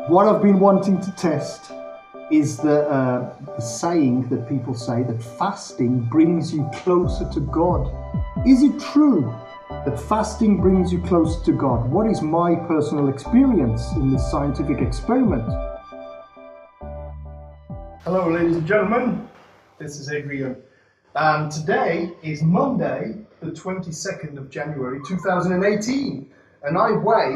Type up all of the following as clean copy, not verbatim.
What I've been wanting to test is the saying that people say that fasting brings you closer to God. Is it true that fasting brings you closer to God? What is my personal experience in this scientific experiment? Hello ladies and gentlemen, this is Adrian, and today is Monday the 22nd of January 2018, and I weigh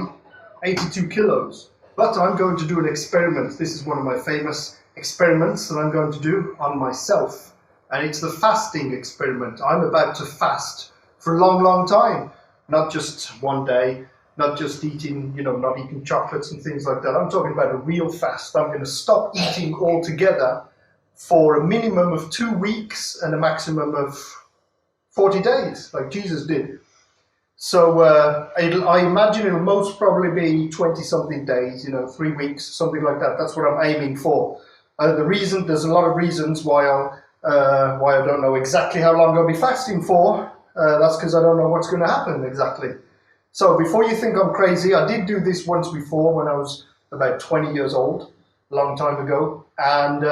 82 kilos. But I'm going to do an experiment. This is one of my famous experiments that I'm going to do on myself. And it's the fasting experiment. I'm about to fast for a long time. Not just one day, not just eating, not eating chocolates and things like that. I'm talking about a real fast. I'm going to stop eating altogether for a minimum of 2 weeks and a maximum of 40 days, like Jesus did. So I imagine it'll most probably be 20-something days, 3 weeks, something like that. That's what I'm aiming for. There's a lot of reasons why I don't know exactly how long I'll be fasting for. That's because I don't know what's going to happen exactly. So before you think I'm crazy, I did do this once before when I was about 20 years old, a long time ago. And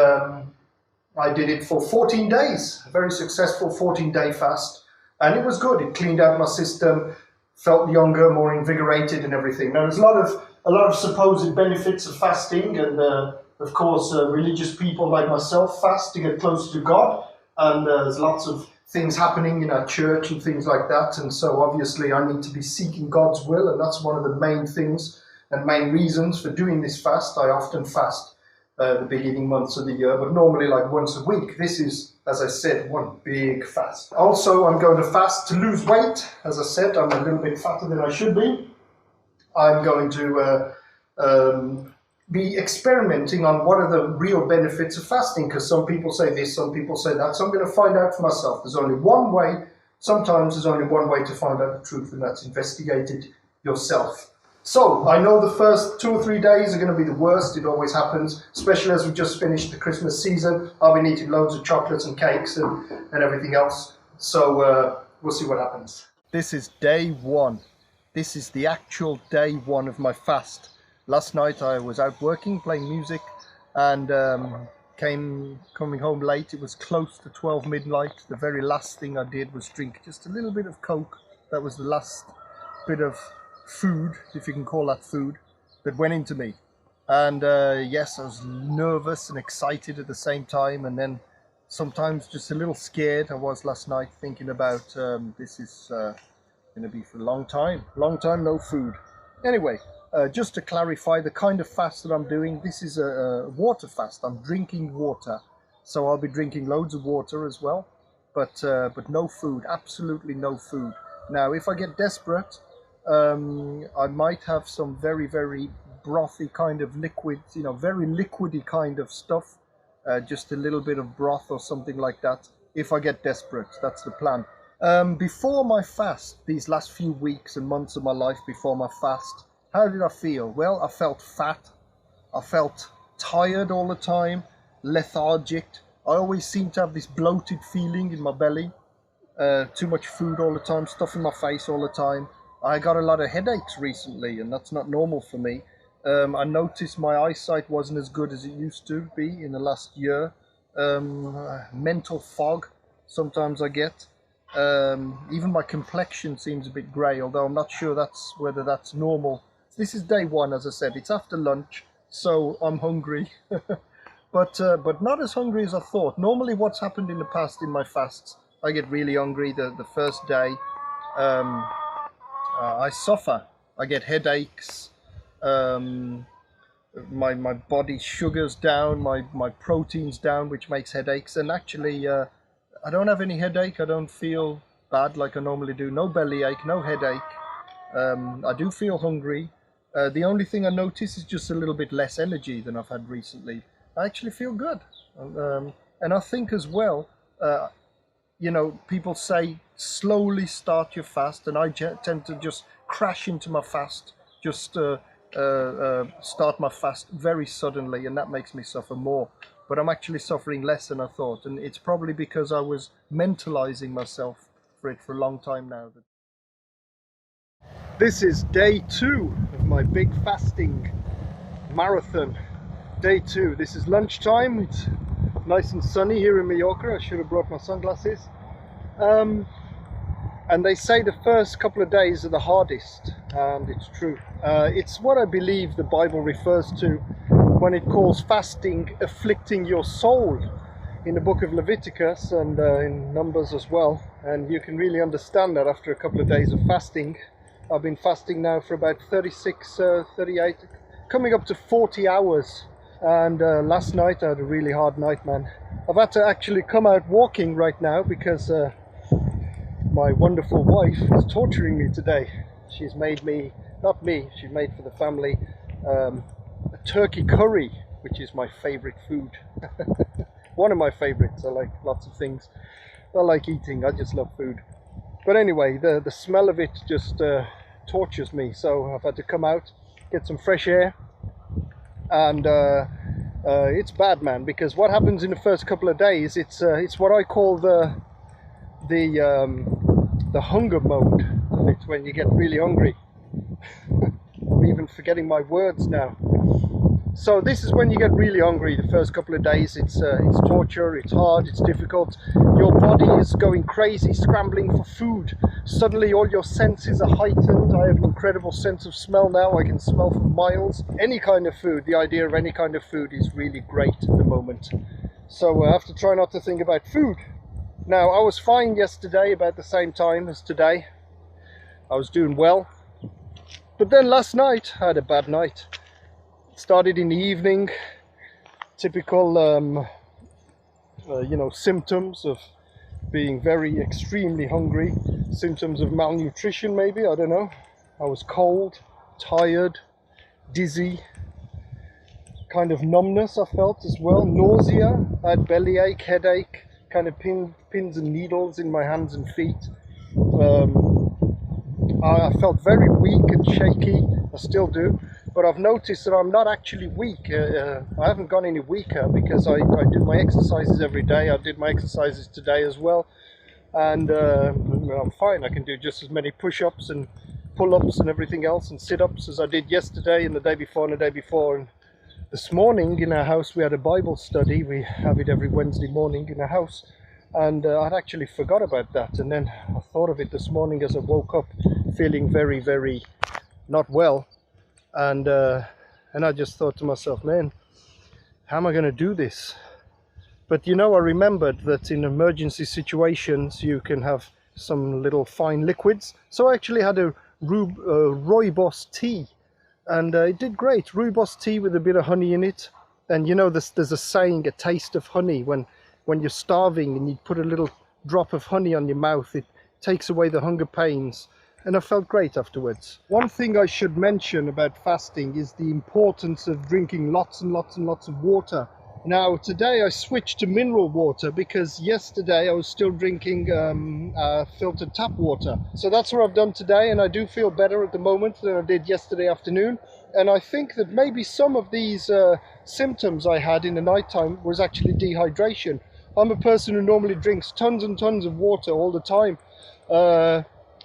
I did it for 14 days, a very successful 14-day fast. And it was good. It cleaned out my system, felt younger, more invigorated and everything. Now, there's a lot of supposed benefits of fasting, and of course, religious people like myself fast to get closer to God. And there's lots of things happening in our church and things like that. And so obviously I need to be seeking God's will, and that's one of the main things and main reasons for doing this fast. I often fast the beginning months of the year, but normally like once a week. This is, as I said, one big fast. Also, I'm going to fast to lose weight. As I said, I'm a little bit fatter than I should be. I'm going to be experimenting on what are the real benefits of fasting, because some people say this, some people say that. So I'm going to find out for myself. There's only one way. Sometimes there's only one way to find out the truth, and that's investigate it yourself. So, I know the first 2 or 3 days are going to be the worst. It always happens, especially as we just finished the Christmas season. I've been eating loads of chocolates and cakes and everything else. So, we'll see what happens. This is day one. This is the actual day one of my fast. Last night I was out working, playing music, and coming home late. It was close to 12 midnight. The very last thing I did was drink just a little bit of Coke. That was the last bit of food, if you can call that food, that went into me. And yes, I was nervous and excited at the same time, and then sometimes just a little scared. I was last night thinking about this is going to be for a long time no food. Anyway, just to clarify the kind of fast that I'm doing, this is a water fast. I'm drinking water, so I'll be drinking loads of water as well, but no food, absolutely no food. Now if I get desperate, I might have some very brothy kind of liquids, very liquidy kind of stuff, just a little bit of broth or something like that if I get desperate. That's the plan. Before my fast, these last few weeks and months of my life before my fast, how did I feel? Well, I felt fat, I felt tired all the time, lethargic. I always seem to have this bloated feeling in my belly, too much food all the time, stuff in my face all the time. I got a lot of headaches recently, and that's not normal for me. I noticed my eyesight wasn't as good as it used to be in the last year. Mental fog sometimes I get. Even my complexion seems a bit grey, although I'm not sure whether that's normal. This is day one, as I said. It's after lunch, so I'm hungry. but not as hungry as I thought. Normally what's happened in the past in my fasts, I get really hungry the first day. I suffer. I get headaches. My body sugar's down. My protein's down, which makes headaches. And actually, I don't have any headache. I don't feel bad like I normally do. No bellyache, no headache. I do feel hungry. The only thing I notice is just a little bit less energy than I've had recently. I actually feel good. And I think as well, people say slowly start your fast, and I tend to just crash into my fast, just start my fast very suddenly, and that makes me suffer more. But I'm actually suffering less than I thought, and it's probably because I was mentalizing myself for it for a long time now. This is day 2 of my big fasting. marathon, day 2. This is lunchtime. It's nice and sunny here in Mallorca. I should have brought my sunglasses. And they say the first couple of days are the hardest, and it's true. It's what I believe the Bible refers to when it calls fasting afflicting your soul in the book of Leviticus and in Numbers as well. And you can really understand that after a couple of days of fasting. I've been fasting now for about 36, 38, coming up to 40 hours. And last night I had a really hard night, man. I've had to actually come out walking right now because my wonderful wife is torturing me today. She's made me, not me, she made for the family a turkey curry, which is my favorite food. One of my favorites. I like lots of things. I like eating, I just love food. But anyway, the smell of it just tortures me, so I've had to come out, get some fresh air. And it's bad, man, because what happens in the first couple of days, it's what I call the hunger mode. It's when you get really hungry. I'm even forgetting my words now. So this is when you get really hungry. The first couple of days, it's torture, it's hard, it's difficult. Your body is going crazy, scrambling for food. Suddenly all your senses are heightened. I have an incredible sense of smell now. I can smell for miles. Any kind of food, the idea of any kind of food is really great at the moment. So I have to try not to think about food. Now, I was fine yesterday about the same time as today. I was doing well. But then last night, I had a bad night. Started in the evening, typical you know, symptoms of being very extremely hungry, symptoms of malnutrition maybe, I don't know. I was cold, tired, dizzy, kind of numbness I felt as well, nausea, I had bellyache, headache, kind of pins and needles in my hands and feet. I felt very weak and shaky, I still do. But I've noticed that I'm not actually weak. I haven't gone any weaker because I do my exercises every day. I did my exercises today as well. And I'm fine. I can do just as many push-ups and pull-ups and everything else and sit-ups as I did yesterday and the day before and the day before. And this morning in our house we had a Bible study. We have it every Wednesday morning in our house. And I'd actually forgot about that. And then I thought of it this morning as I woke up feeling very, very not well. And I just thought to myself, man, how am I going to do this? But you know, I remembered that in emergency situations you can have some little fine liquids. So I actually had a rooibos tea, and it did great. Rooibos tea with a bit of honey in it. And you know, there's a saying, a taste of honey. When you're starving and you put a little drop of honey on your mouth, it takes away the hunger pains. And I felt great afterwards. One thing I should mention about fasting is the importance of drinking lots and lots and lots of water. Now today I switched to mineral water because yesterday I was still drinking filtered tap water. So that's what I've done today, and I do feel better at the moment than I did yesterday afternoon. And I think that maybe some of these symptoms I had in the nighttime was actually dehydration. I'm a person who normally drinks tons and tons of water all the time.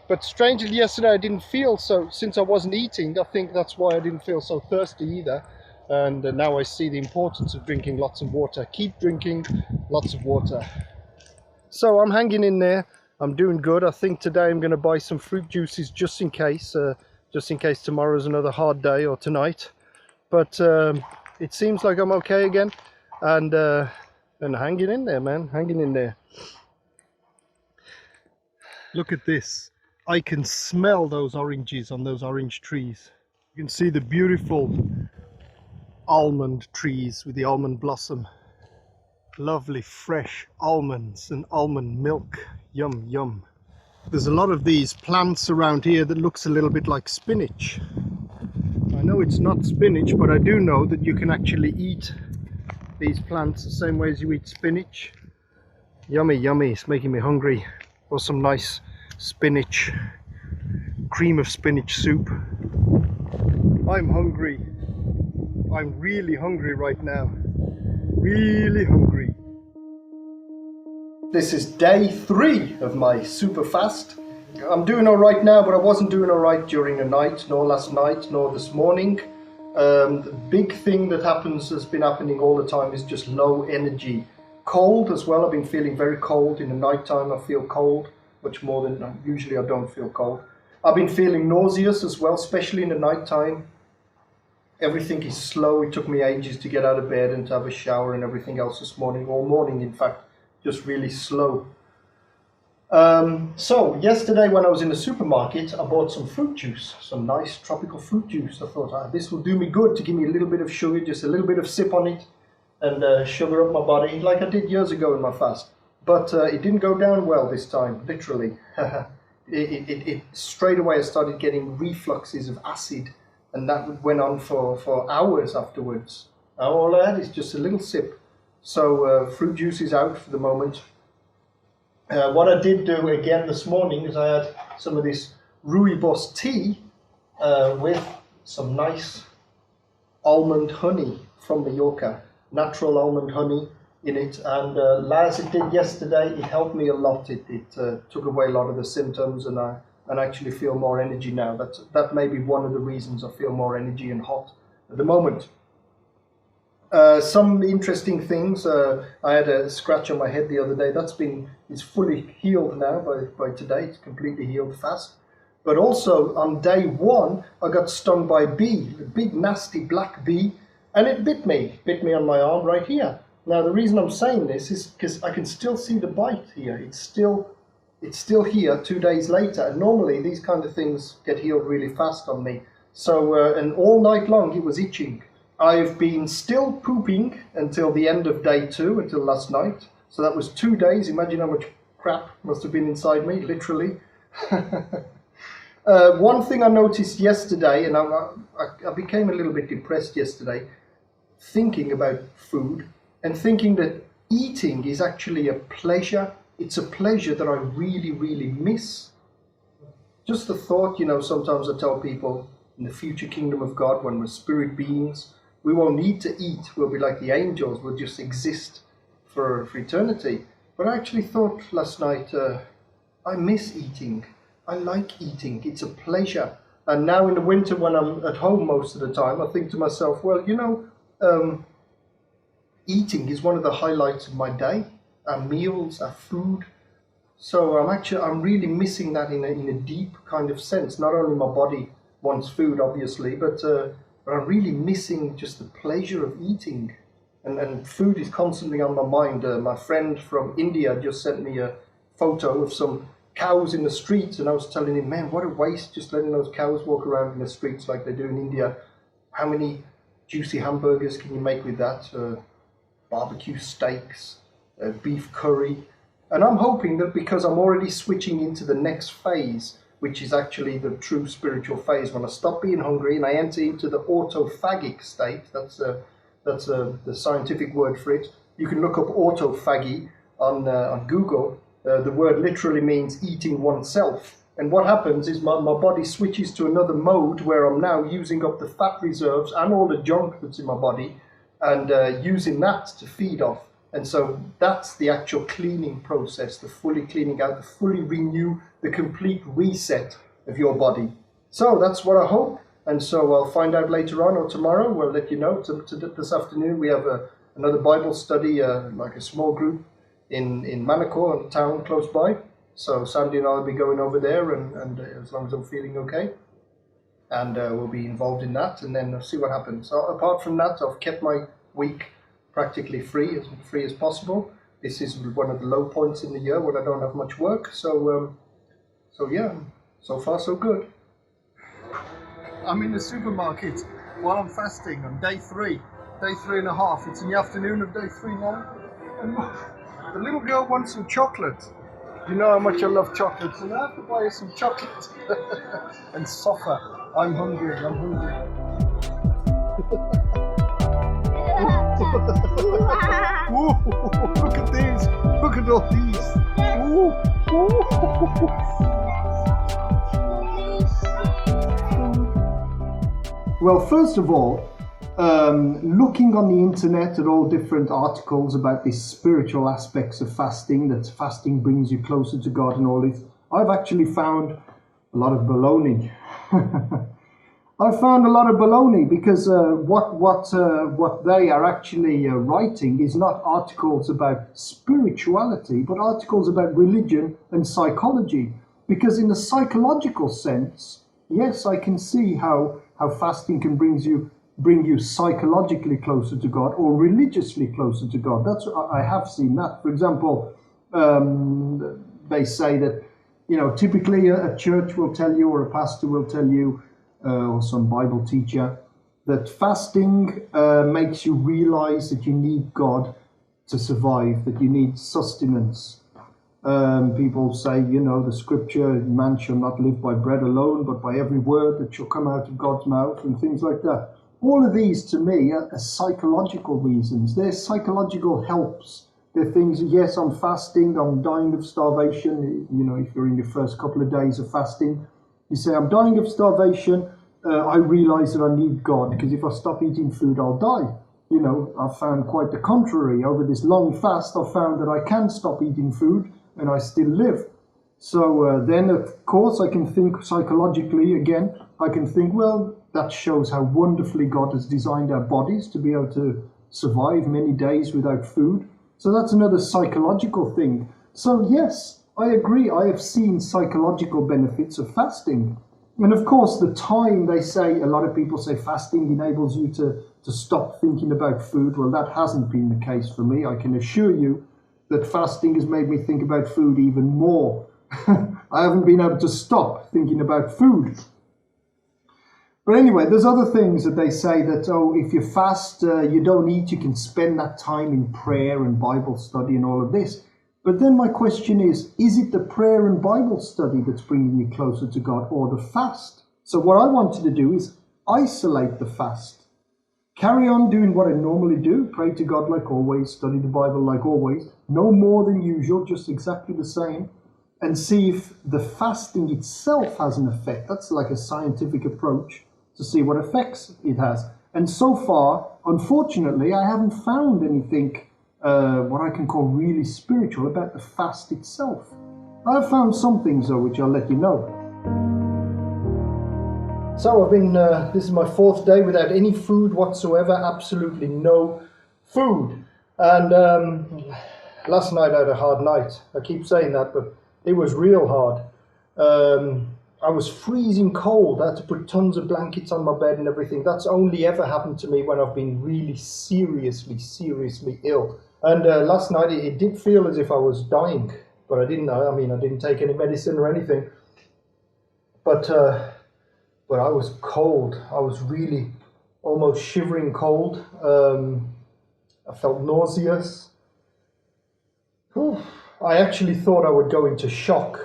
But strangely, yesterday I didn't feel so, since I wasn't eating. I think that's why I didn't feel so thirsty either. And now I see the importance of drinking lots of water. Keep drinking lots of water. So I'm hanging in there. I'm doing good. I think today I'm going to buy some fruit juices just in case tomorrow's another hard day, or tonight. But it seems like I'm okay again. And hanging in there, man. Hanging in there. Look at this. I can smell those oranges on those orange trees. You can see the beautiful almond trees with the almond blossom. Lovely fresh almonds and almond milk. Yum, yum. There's a lot of these plants around here that looks a little bit like spinach. I know it's not spinach, but I do know that you can actually eat these plants the same way as you eat spinach. Yummy, yummy. It's making me hungry. Or some nice spinach, cream of spinach soup. I'm hungry. I'm really hungry right now. Really hungry. This is day 3 of my super fast. I'm doing all right now, but I wasn't doing all right during the night, nor last night, nor this morning. The big thing that has been happening all the time is just low energy. Cold as well. I've been feeling very cold. In the night time I feel cold, much more than usually I don't feel cold. I've been feeling nauseous as well, especially in the night time. Everything is slow. It took me ages to get out of bed and to have a shower and everything else this morning. All morning, in fact, just really slow. So yesterday when I was in the supermarket, I bought some fruit juice, some nice tropical fruit juice. I thought, this will do me good to give me a little bit of sugar, just a little bit of sip on it, and sugar up my body like I did years ago in my fast. But it didn't go down well this time, literally. it straight away I started getting refluxes of acid, and that went on for hours afterwards. All I had is just a little sip. So fruit juice is out for the moment. What I did do again this morning is I had some of this rooibos tea with some nice almond honey from Mallorca, natural almond honey in it, and as it did yesterday, it helped me a lot. It took away a lot of the symptoms, and I actually feel more energy now. That may be one of the reasons I feel more energy and hot at the moment. Some interesting things. I had a scratch on my head the other day. It's fully healed now by today. It's completely healed fast. But also on day one, I got stung by a bee, a big nasty black bee, and it bit me on my arm right here. Now the reason I'm saying this is because I can still see the bite here. It's still here 2 days later, and normally these kind of things get healed really fast on me. So and all night long it was itching. I've been still pooping until the end of day 2, until last night. So that was 2 days. Imagine how much crap must have been inside me, literally. One thing I noticed yesterday, and I became a little bit depressed yesterday, thinking about food and thinking that eating is actually a pleasure. It's a pleasure that I really, really miss. Just the thought, sometimes I tell people in the future kingdom of God, when we're spirit beings, we won't need to eat. We'll be like the angels. We'll just exist for eternity. But I actually thought last night, I miss eating. I like eating. It's a pleasure. And now in the winter when I'm at home most of the time, I think to myself, well, eating is one of the highlights of my day. Our meals, our food. So I'm really missing that in a deep kind of sense. Not only my body wants food, obviously, but I'm really missing just the pleasure of eating. And food is constantly on my mind. My friend from India just sent me a photo of some cows in the streets, and I was telling him, man, what a waste just letting those cows walk around in the streets like they do in India. How many juicy hamburgers can you make with that? Barbecue steaks, beef curry. And I'm hoping that because I'm already switching into the next phase, which is actually the true spiritual phase, when I stop being hungry and I enter into the autophagic state. That's the scientific word for it. You can look up autophagy on Google. The word literally means eating oneself. And what happens is my body switches to another mode where I'm now using up the fat reserves and all the junk that's in my body and using that to feed off. And so that's the actual cleaning process, the fully cleaning out, the fully renew, the complete reset of your body. So that's what I hope. And so I'll find out later on or tomorrow. We'll let you know. This afternoon we have another Bible study, like a small group in Manacor, a town close by. So Sandy and I will be going over there, and as long as I'm feeling okay. And we'll be involved in that, and then see what happens. So apart from that, I've kept my week practically free as possible. This is one of the low points in the year when I don't have much work. So yeah, so far so good. I'm in the supermarket while I'm fasting on day 3 and a half. It's in the afternoon of day 3 now. And the little girl wants some chocolate. You know how much I love chocolate, so I have to buy her some chocolate and suffer. I'm hungry. Ooh, look at these. Look at all these. Ooh. Well, first of all, looking on the internet at all different articles about these spiritual aspects of fasting, that fasting brings you closer to God and all this, I've actually found a lot of baloney. I found a lot of baloney because what they are actually writing is not articles about spirituality, but articles about religion and psychology. Because in a psychological sense, yes, I can see how fasting can bring you psychologically closer to God or religiously closer to God. That's I have seen that. For example, they say that typically a church will tell you, or a pastor will tell you, or some Bible teacher, that fasting makes you realize that you need God to survive, that you need sustenance. People say, the scripture, man shall not live by bread alone, but by every word that shall come out of God's mouth, and things like that. All of these, to me, are psychological reasons. They're psychological helps. They're things, yes, I'm fasting, I'm dying of starvation. If you're in your first couple of days of fasting, you say, I'm dying of starvation. I realize that I need God, because if I stop eating food, I'll die. I've found quite the contrary. Over this long fast, I've found that I can stop eating food and I still live. So then, of course, I can think psychologically again. I can think, well, that shows how wonderfully God has designed our bodies to be able to survive many days without food. So that's another psychological thing. So yes, I agree. I have seen psychological benefits of fasting. And of course, the time, they say, a lot of people say fasting enables you to stop thinking about food. Well, that hasn't been the case for me. I can assure you that fasting has made me think about food even more. I haven't been able to stop thinking about food. But anyway, there's other things that they say that, if you fast, you don't eat, you can spend that time in prayer and Bible study and all of this. But then my question is it the prayer and Bible study that's bringing you closer to God, or the fast? So what I wanted to do is isolate the fast. Carry on doing what I normally do, pray to God like always, study the Bible like always, no more than usual, just exactly the same, and see if the fasting itself has an effect. That's like a scientific approach to see what effects it has. And so far, unfortunately, I haven't found anything what I can call really spiritual about the fast itself. I've found some things though, which I'll let you know. So I've been, this is my 4th day without any food whatsoever, absolutely no food. And last night I had a hard night. I keep saying that, but it was real hard. I was freezing cold. I had to put tons of blankets on my bed and everything. That's only ever happened to me when I've been really seriously ill. And last night it did feel as if I was dying, but I didn't take any medicine or anything. But I was cold. I was really almost shivering cold. I felt nauseous. I actually thought I would go into shock,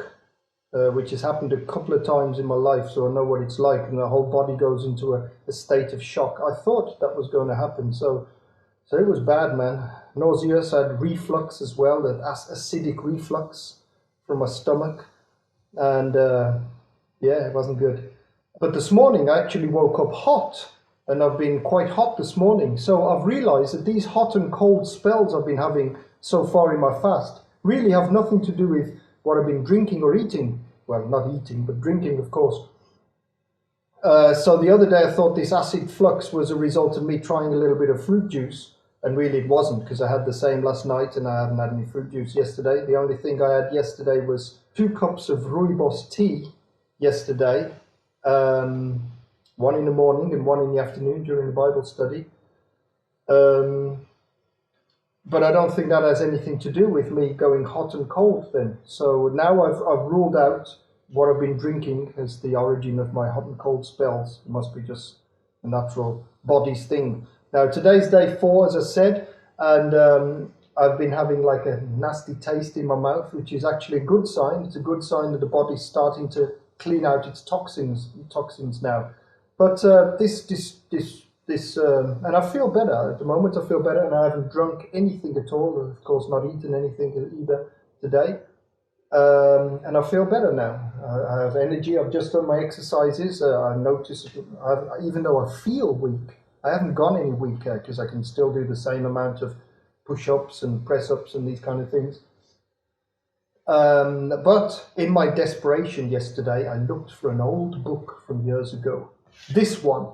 which has happened a couple of times in my life, so I know what it's like, and the whole body goes into a state of shock. I thought that was going to happen, so it was bad, man. Nauseous. I had reflux as well, that acidic reflux from my stomach, and it wasn't good. But this morning I actually woke up hot, and I've been quite hot this morning. So I've realized that these hot and cold spells I've been having so far in my fast really have nothing to do with what I've been drinking or eating. Well, not eating, but drinking, of course. So the other day I thought this acid flux was a result of me trying a little bit of fruit juice, and really it wasn't, because I had the same last night and I haven't had any fruit juice yesterday. The only thing I had yesterday was 2 cups of rooibos tea yesterday. One in the morning and one in the afternoon during the Bible study. But I don't think that has anything to do with me going hot and cold then. So now I've ruled out what I've been drinking as the origin of my hot and cold spells. It must be just a natural body's thing. Now today's day 4, as I said, and I've been having like a nasty taste in my mouth, which is actually a good sign. It's a good sign that the body's starting to clean out its toxins now. But and I feel better at the moment. I feel better, and I haven't drunk anything at all. Of course, not eaten anything either today. And I feel better now. I have energy. I've just done my exercises. I notice, even though I feel weak, I haven't gone any weaker, because I can still do the same amount of push-ups and press-ups and these kind of things. But in my desperation yesterday, I looked for an old book from years ago. This one,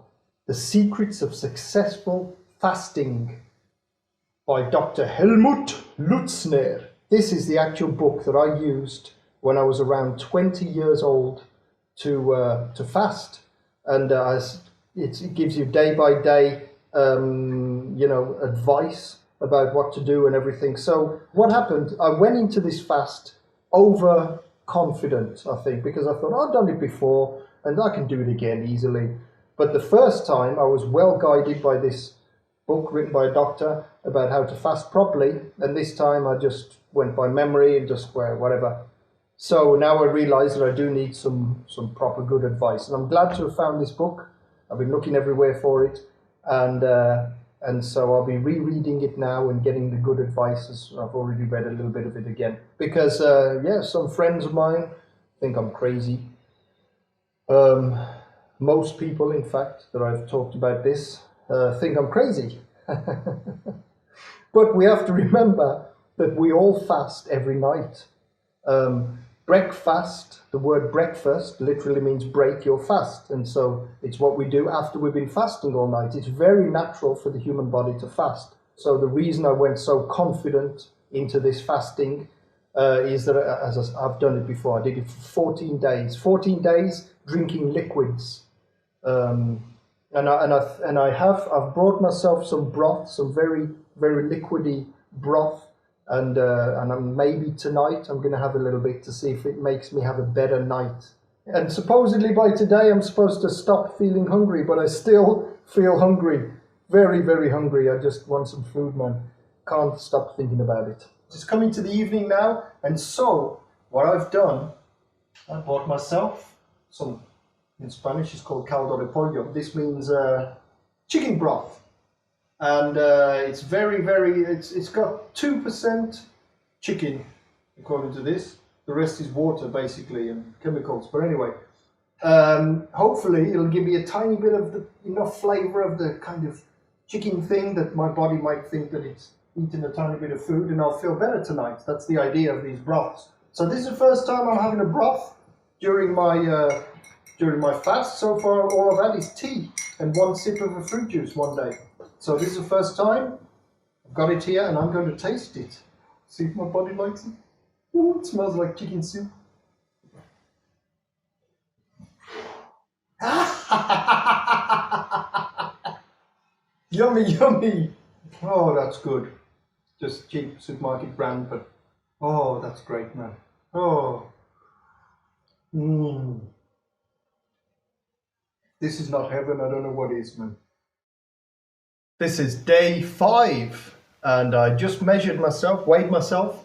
The Secrets of Successful Fasting by Dr. Helmut Lutzner. This is the actual book that I used when I was around 20 years old to fast. And it gives you day by day, advice about what to do and everything. So what happened, I went into this fast overconfident, I think, because I thought, I've done it before and I can do it again easily. But the first time I was well guided by this book written by a doctor about how to fast properly, and this time I just went by memory and just whatever. So now I realize that I do need some proper good advice, and I'm glad to have found this book. I've been looking everywhere for it, and so I'll be rereading it now and getting the good advice, as I've already read a little bit of it again. Because some friends of mine think I'm crazy. Most people, in fact, that I've talked about this think I'm crazy. But we have to remember that we all fast every night. Breakfast, the word breakfast literally means break your fast. And so it's what we do after we've been fasting all night. It's very natural for the human body to fast. So the reason I went so confident into this fasting is that, as I've done it before, I did it for 14 days. 14 days drinking liquids. I've brought myself some broth, some very, very liquidy broth, and maybe tonight I'm going to have a little bit to see if it makes me have a better night. And supposedly by today I'm supposed to stop feeling hungry, but I still feel hungry, very, very hungry. I just want some food, man. Can't stop thinking about it. It's coming to the evening now, and so what I've done, I bought myself some. In Spanish, it's called caldo de pollo. This means chicken broth, and it's very, very. It's got 2% chicken, according to this. The rest is water, basically, and chemicals. But anyway, hopefully it'll give me a tiny bit of enough flavor of the kind of chicken thing that my body might think that it's eating a tiny bit of food, and I'll feel better tonight. That's the idea of these broths. So this is the first time I'm having a broth during my fast. So far, all I've had is tea and one sip of a fruit juice one day. So this is the first time I've got it here, and I'm going to taste it. See if my body likes it. Ooh, it smells like chicken soup. Yummy, yummy. Oh, that's good. Just cheap supermarket brand, but oh, that's great, man. Oh. This is not heaven, I don't know what is, man. This is day 5, and I just measured myself, weighed myself,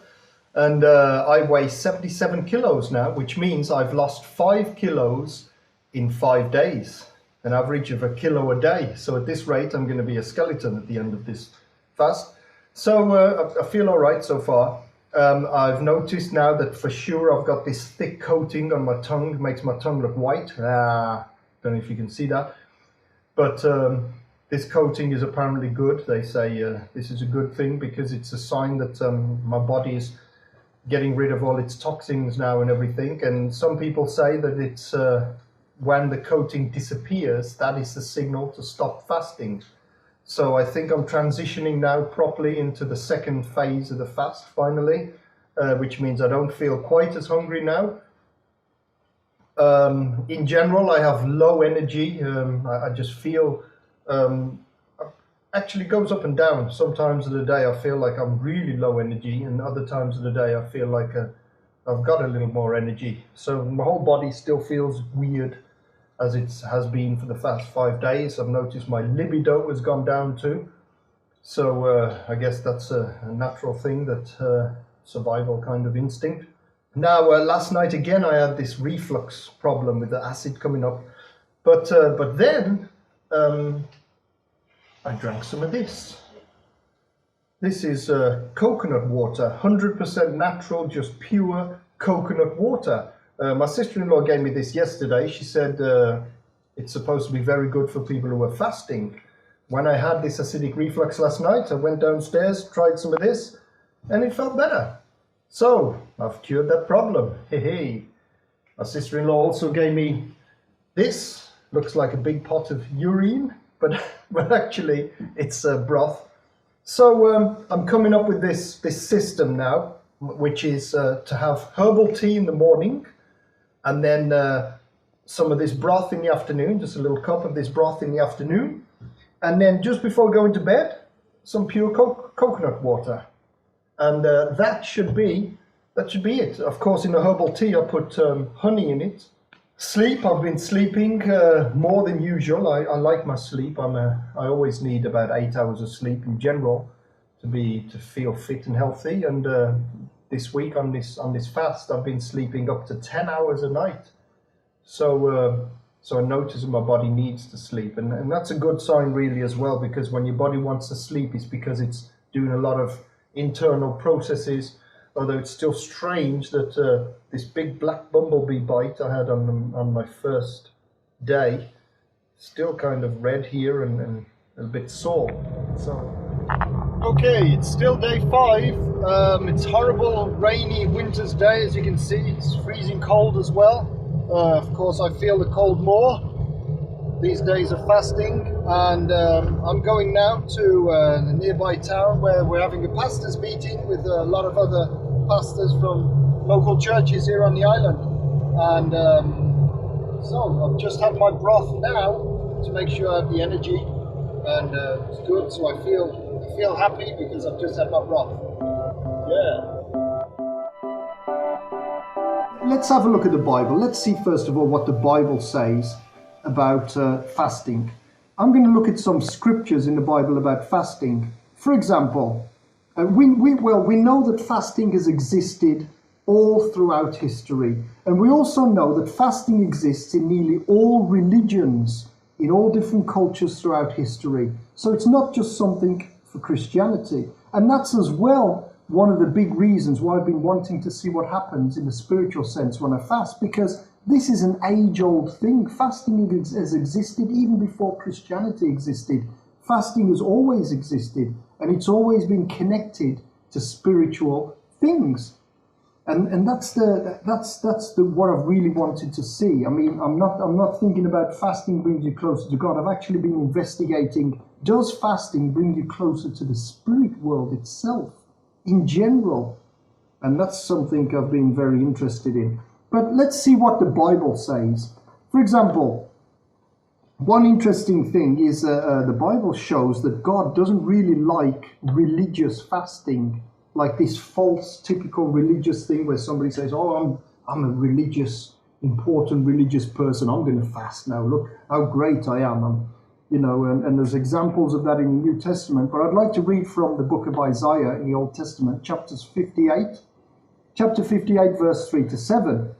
and I weigh 77 kilos now, which means I've lost 5 kilos in 5 days, an average of 1 kilo a day. So at this rate, I'm going to be a skeleton at the end of this fast. So I feel all right so far. I've noticed now that for sure I've got this thick coating on my tongue, makes my tongue look white. Don't know if you can see that, but this coating is apparently good. They say this is a good thing because it's a sign that my body is getting rid of all its toxins now and everything. And some people say that it's when the coating disappears, that is the signal to stop fasting. So I think I'm transitioning now properly into the second phase of the fast finally, which means I don't feel quite as hungry now. In general, I have low energy. I just feel, actually goes up and down. Sometimes of the day I feel like I'm really low energy, and other times of the day I feel like I've got a little more energy. So my whole body still feels weird, as it has been for the past 5 days. I've noticed my libido has gone down too. So I guess that's a natural thing, that survival kind of instinct. Now, last night again, I had this reflux problem with the acid coming up, but then I drank some of this. This is coconut water, 100% natural, just pure coconut water. My sister-in-law gave me this yesterday. She said it's supposed to be very good for people who are fasting. When I had this acidic reflux last night, I went downstairs, tried some of this, and it felt better. So I've cured that problem. Hey, hey. My sister-in-law also gave me this. Looks like a big pot of urine, but actually it's broth. So I'm coming up with this system now, which is to have herbal tea in the morning, and then some of this broth in the afternoon, just a little cup of this broth in the afternoon, and then just before going to bed, some pure coconut water, and that should be it. Of course, in a herbal tea, I put honey in it. Sleep, I've been sleeping more than usual. I like my sleep. I always need about 8 hours of sleep in general to feel fit and healthy. And this week on this fast, I've been sleeping up to 10 hours a night. So I notice that my body needs to sleep, and that's a good sign really as well, because when your body wants to sleep, it's because it's doing a lot of internal processes. Although it's still strange that this big black bumblebee bite I had on my first day, still kind of red here and a bit sore. So, okay, it's still day 5. It's horrible, rainy winter's day, as you can see. It's freezing cold as well. Of course, I feel the cold more these days of fasting, and I'm going now to the nearby town where we're having a pastors' meeting with a lot of other pastors from local churches here on the island. And so I've just had my broth now to make sure I have the energy, and it's good. So I feel happy because I've just had my broth. Yeah. Let's have a look at the Bible. Let's see first of all what the Bible says about fasting. I'm going to look at some scriptures in the Bible about fasting. For example, we know that fasting has existed all throughout history, and we also know that fasting exists in nearly all religions, in all different cultures throughout history. So it's not just something for Christianity, and that's as well one of the big reasons why I've been wanting to see what happens in the spiritual sense when I fast, because this is an age-old thing. Fasting has existed even before Christianity existed. Fasting has always existed, and it's always been connected to spiritual things. And that's what I've really wanted to see. I mean, I'm not thinking about fasting brings you closer to God. I've actually been investigating, does fasting bring you closer to the spirit world itself in general? And that's something I've been very interested in. But let's see what the Bible says. For example, one interesting thing is the Bible shows that God doesn't really like religious fasting, like this false, typical religious thing where somebody says, "Oh, I'm a important religious person. I'm going to fast now. Look how great I am." And there's examples of that in the New Testament. But I'd like to read from the book of Isaiah in the Old Testament, chapter 58, verse 3 to 7.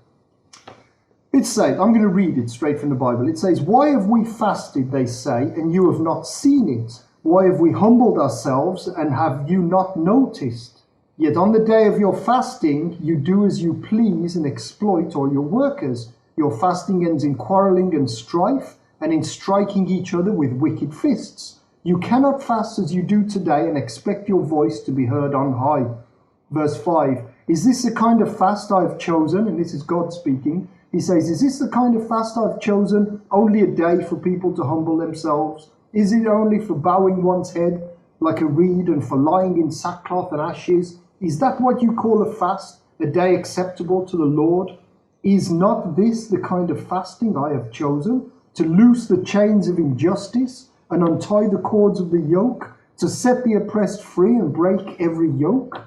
It says, I'm going to read it straight from the Bible. It says, "Why have we fasted, they say, and you have not seen it? Why have we humbled ourselves, and have you not noticed? Yet on the day of your fasting, you do as you please and exploit all your workers. Your fasting ends in quarreling and strife, and in striking each other with wicked fists. You cannot fast as you do today and expect your voice to be heard on high." Verse 5, "Is this the kind of fast I have chosen?" And this is God speaking. He says, "Is this the kind of fast I've chosen? Only a day for people to humble themselves? Is it only for bowing one's head like a reed and for lying in sackcloth and ashes? Is that what you call a fast, a day acceptable to the Lord? Is not this the kind of fasting I have chosen? To loose the chains of injustice and untie the cords of the yoke, to set the oppressed free and break every yoke?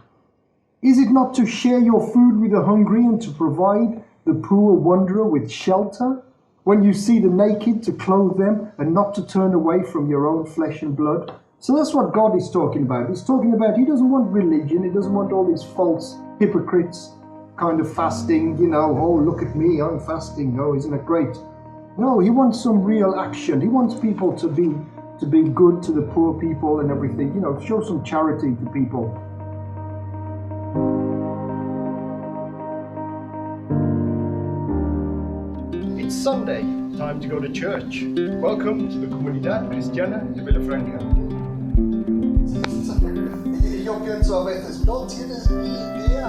Is it not to share your food with the hungry and to provide the poor wanderer with shelter? When you see the naked, to clothe them and not to turn away from your own flesh and blood?" So that's what God is talking about. He's talking about, he doesn't want religion. He doesn't want all these false hypocrites kind of fasting, "Oh, look at me, I'm fasting. Oh, isn't it great?" No, he wants some real action. He wants people to be good to the poor people and everything. Show some charity to people. It's Sunday, time to go to church. Welcome to the Comunidad Cristiana de Villafranca. Yo pienso a veces, no tienes ni idea.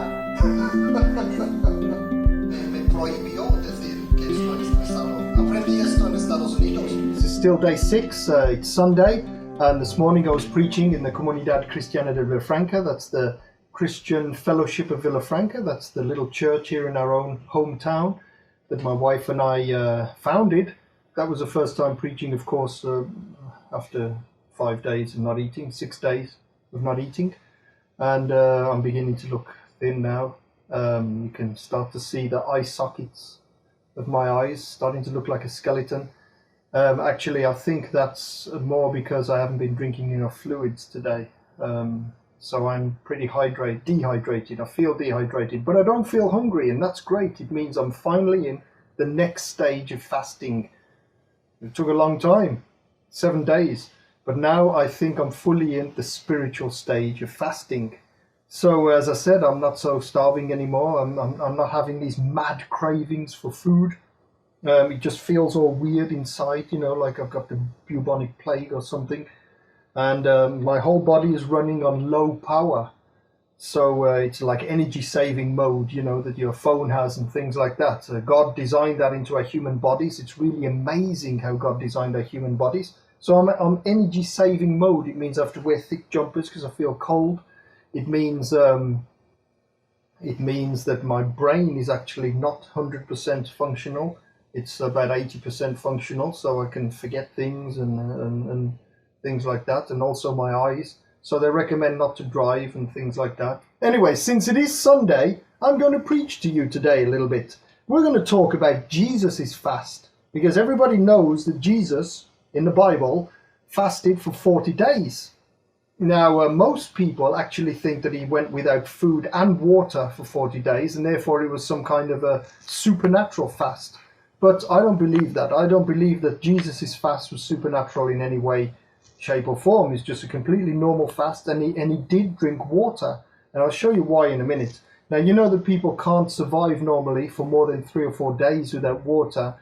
Me prohibió decir que estoy estresado. This is still day 6, it's Sunday, and this morning I was preaching in the Comunidad Cristiana de Villafranca. That's the Christian Fellowship of Villafranca. That's the little church here in our own hometown that my wife and I founded. That was the first time preaching, of course, after 5 days of not eating, 6 days of not eating, and I'm beginning to look thin now. You can start to see the eye sockets of my eyes starting to look like a skeleton. Actually, I think that's more because I haven't been drinking enough fluids today. So I'm pretty dehydrated. I feel dehydrated, but I don't feel hungry, and that's great. It means I'm finally in the next stage of fasting. It took a long time, 7 days, but now I think I'm fully in the spiritual stage of fasting. So as I said, I'm not so starving anymore. I'm not having these mad cravings for food. It just feels all weird inside, you know, like I've got the bubonic plague or something. And my whole body is running on low power. So it's like energy saving mode, you know, that your phone has and things like that. God designed that into our human bodies. It's really amazing how God designed our human bodies. So I'm on energy saving mode. It means I have to wear thick jumpers because I feel cold. It means that my brain is actually not 100% functional. It's about 80% functional, so I can forget things and things like that, and also my eyes. So they recommend not to drive and things like that. Anyway, since it is Sunday, I'm going to preach to you today a little bit. We're going to talk about Jesus' fast, because everybody knows that Jesus, in the Bible, fasted for 40 days. Now, most people actually think that he went without food and water for 40 days, and therefore it was some kind of a supernatural fast. But I don't believe that. I don't believe that Jesus' fast was supernatural in any way, shape or form. It's just a completely normal fast, and he did drink water. And I'll show you why in a minute. Now, you know that people can't survive normally for more than 3 or 4 days without water.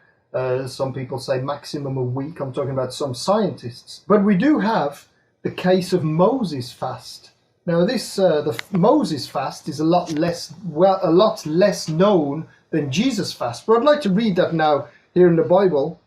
Some people say maximum a week. I'm talking about some scientists. But we do have the case of Moses' fast. Now, the Moses fast is a lot less known than Jesus' fast. But I'd like to read that now here in the Bible.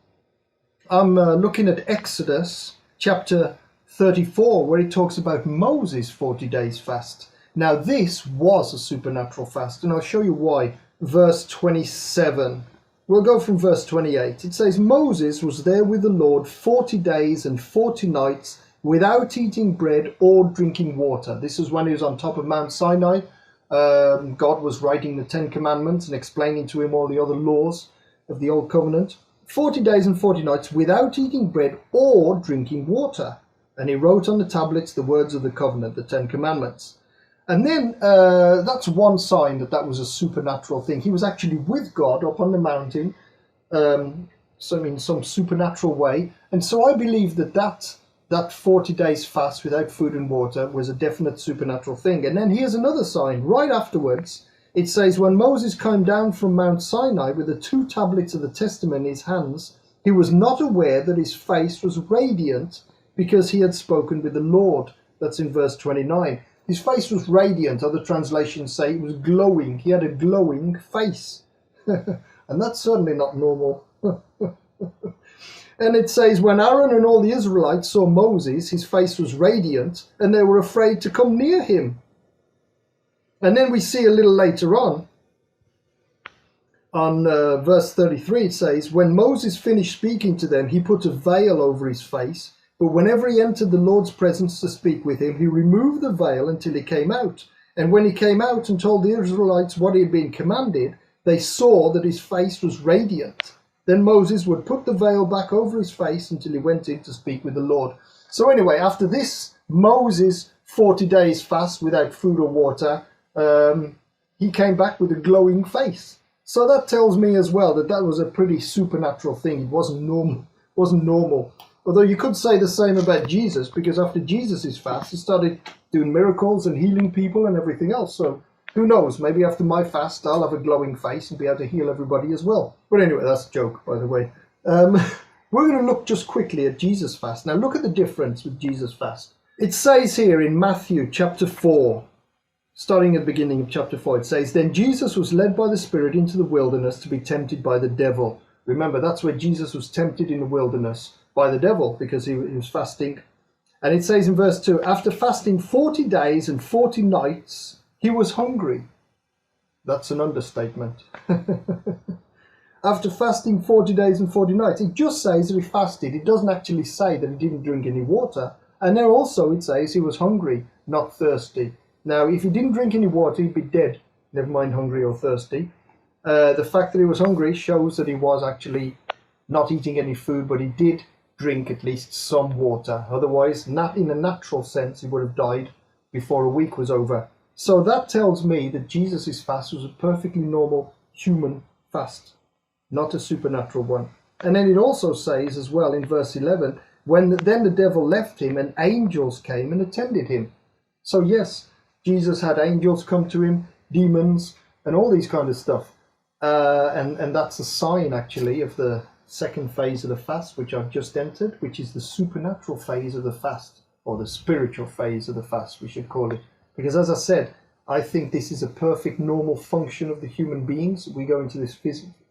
I'm looking at Exodus chapter 34, where it talks about Moses' 40 days fast. Now, this was a supernatural fast, and I'll show you why. Verse 27. We'll go from verse 28. It says, Moses was there with the Lord 40 days and 40 nights without eating bread or drinking water. This is when he was on top of Mount Sinai. God was writing the 10 Commandments and explaining to him all the other laws of the Old Covenant. 40 days and 40 nights without eating bread or drinking water. And he wrote on the tablets the words of the covenant, the 10 Commandments. And then that's one sign that was a supernatural thing. He was actually with God up on the mountain, so in some supernatural way. And so I believe that 40 days fast without food and water was a definite supernatural thing. And then here's another sign. Right afterwards, it says, when Moses came down from Mount Sinai with the 2 tablets of the testament in his hands, he was not aware that his face was radiant because he had spoken with the Lord. That's in verse 29. His face was radiant. Other translations say it was glowing. He had a glowing face. And that's certainly not normal. And it says, when Aaron and all the Israelites saw Moses, his face was radiant, and they were afraid to come near him. And then we see a little later on verse 33, it says, when Moses finished speaking to them, he put a veil over his face, but whenever he entered the Lord's presence to speak with him, he removed the veil until he came out. And when he came out and told the Israelites what he had been commanded, they saw that his face was radiant. Then Moses would put the veil back over his face until he went in to speak with the Lord. So anyway, after this Moses 40 days fast without food or water, he came back with a glowing face. So that tells me as well that was a pretty supernatural thing. It wasn't normal. Although you could say the same about Jesus, because after Jesus' fast, he started doing miracles and healing people and everything else. So who knows, maybe after my fast, I'll have a glowing face and be able to heal everybody as well. But anyway, that's a joke, by the way. We're going to look just quickly at Jesus' fast. Now look at the difference with Jesus' fast. It says here in Matthew chapter 4, starting at the beginning of chapter 4, it says, then Jesus was led by the Spirit into the wilderness to be tempted by the devil. Remember, that's where Jesus was tempted in the wilderness by the devil, because he was fasting. And it says in verse 2, after fasting 40 days and 40 nights, he was hungry. That's an understatement. After fasting 40 days and 40 nights, it just says that he fasted. It doesn't actually say that he didn't drink any water. And there also it says he was hungry, not thirsty. Now, if he didn't drink any water, he'd be dead, never mind hungry or thirsty. The fact that he was hungry shows that he was actually not eating any food, but he did drink at least some water. Otherwise, not in a natural sense, he would have died before a week was over. So that tells me that Jesus' fast was a perfectly normal human fast, not a supernatural one. And then it also says as well in verse 11, then the devil left him and angels came and attended him. So yes, Jesus had angels come to him, demons, and all these kind of stuff. And that's a sign actually of the second phase of the fast, which I've just entered, which is the supernatural phase of the fast, or the spiritual phase of the fast, we should call it. Because as I said, I think this is a perfect normal function of the human beings. We go into this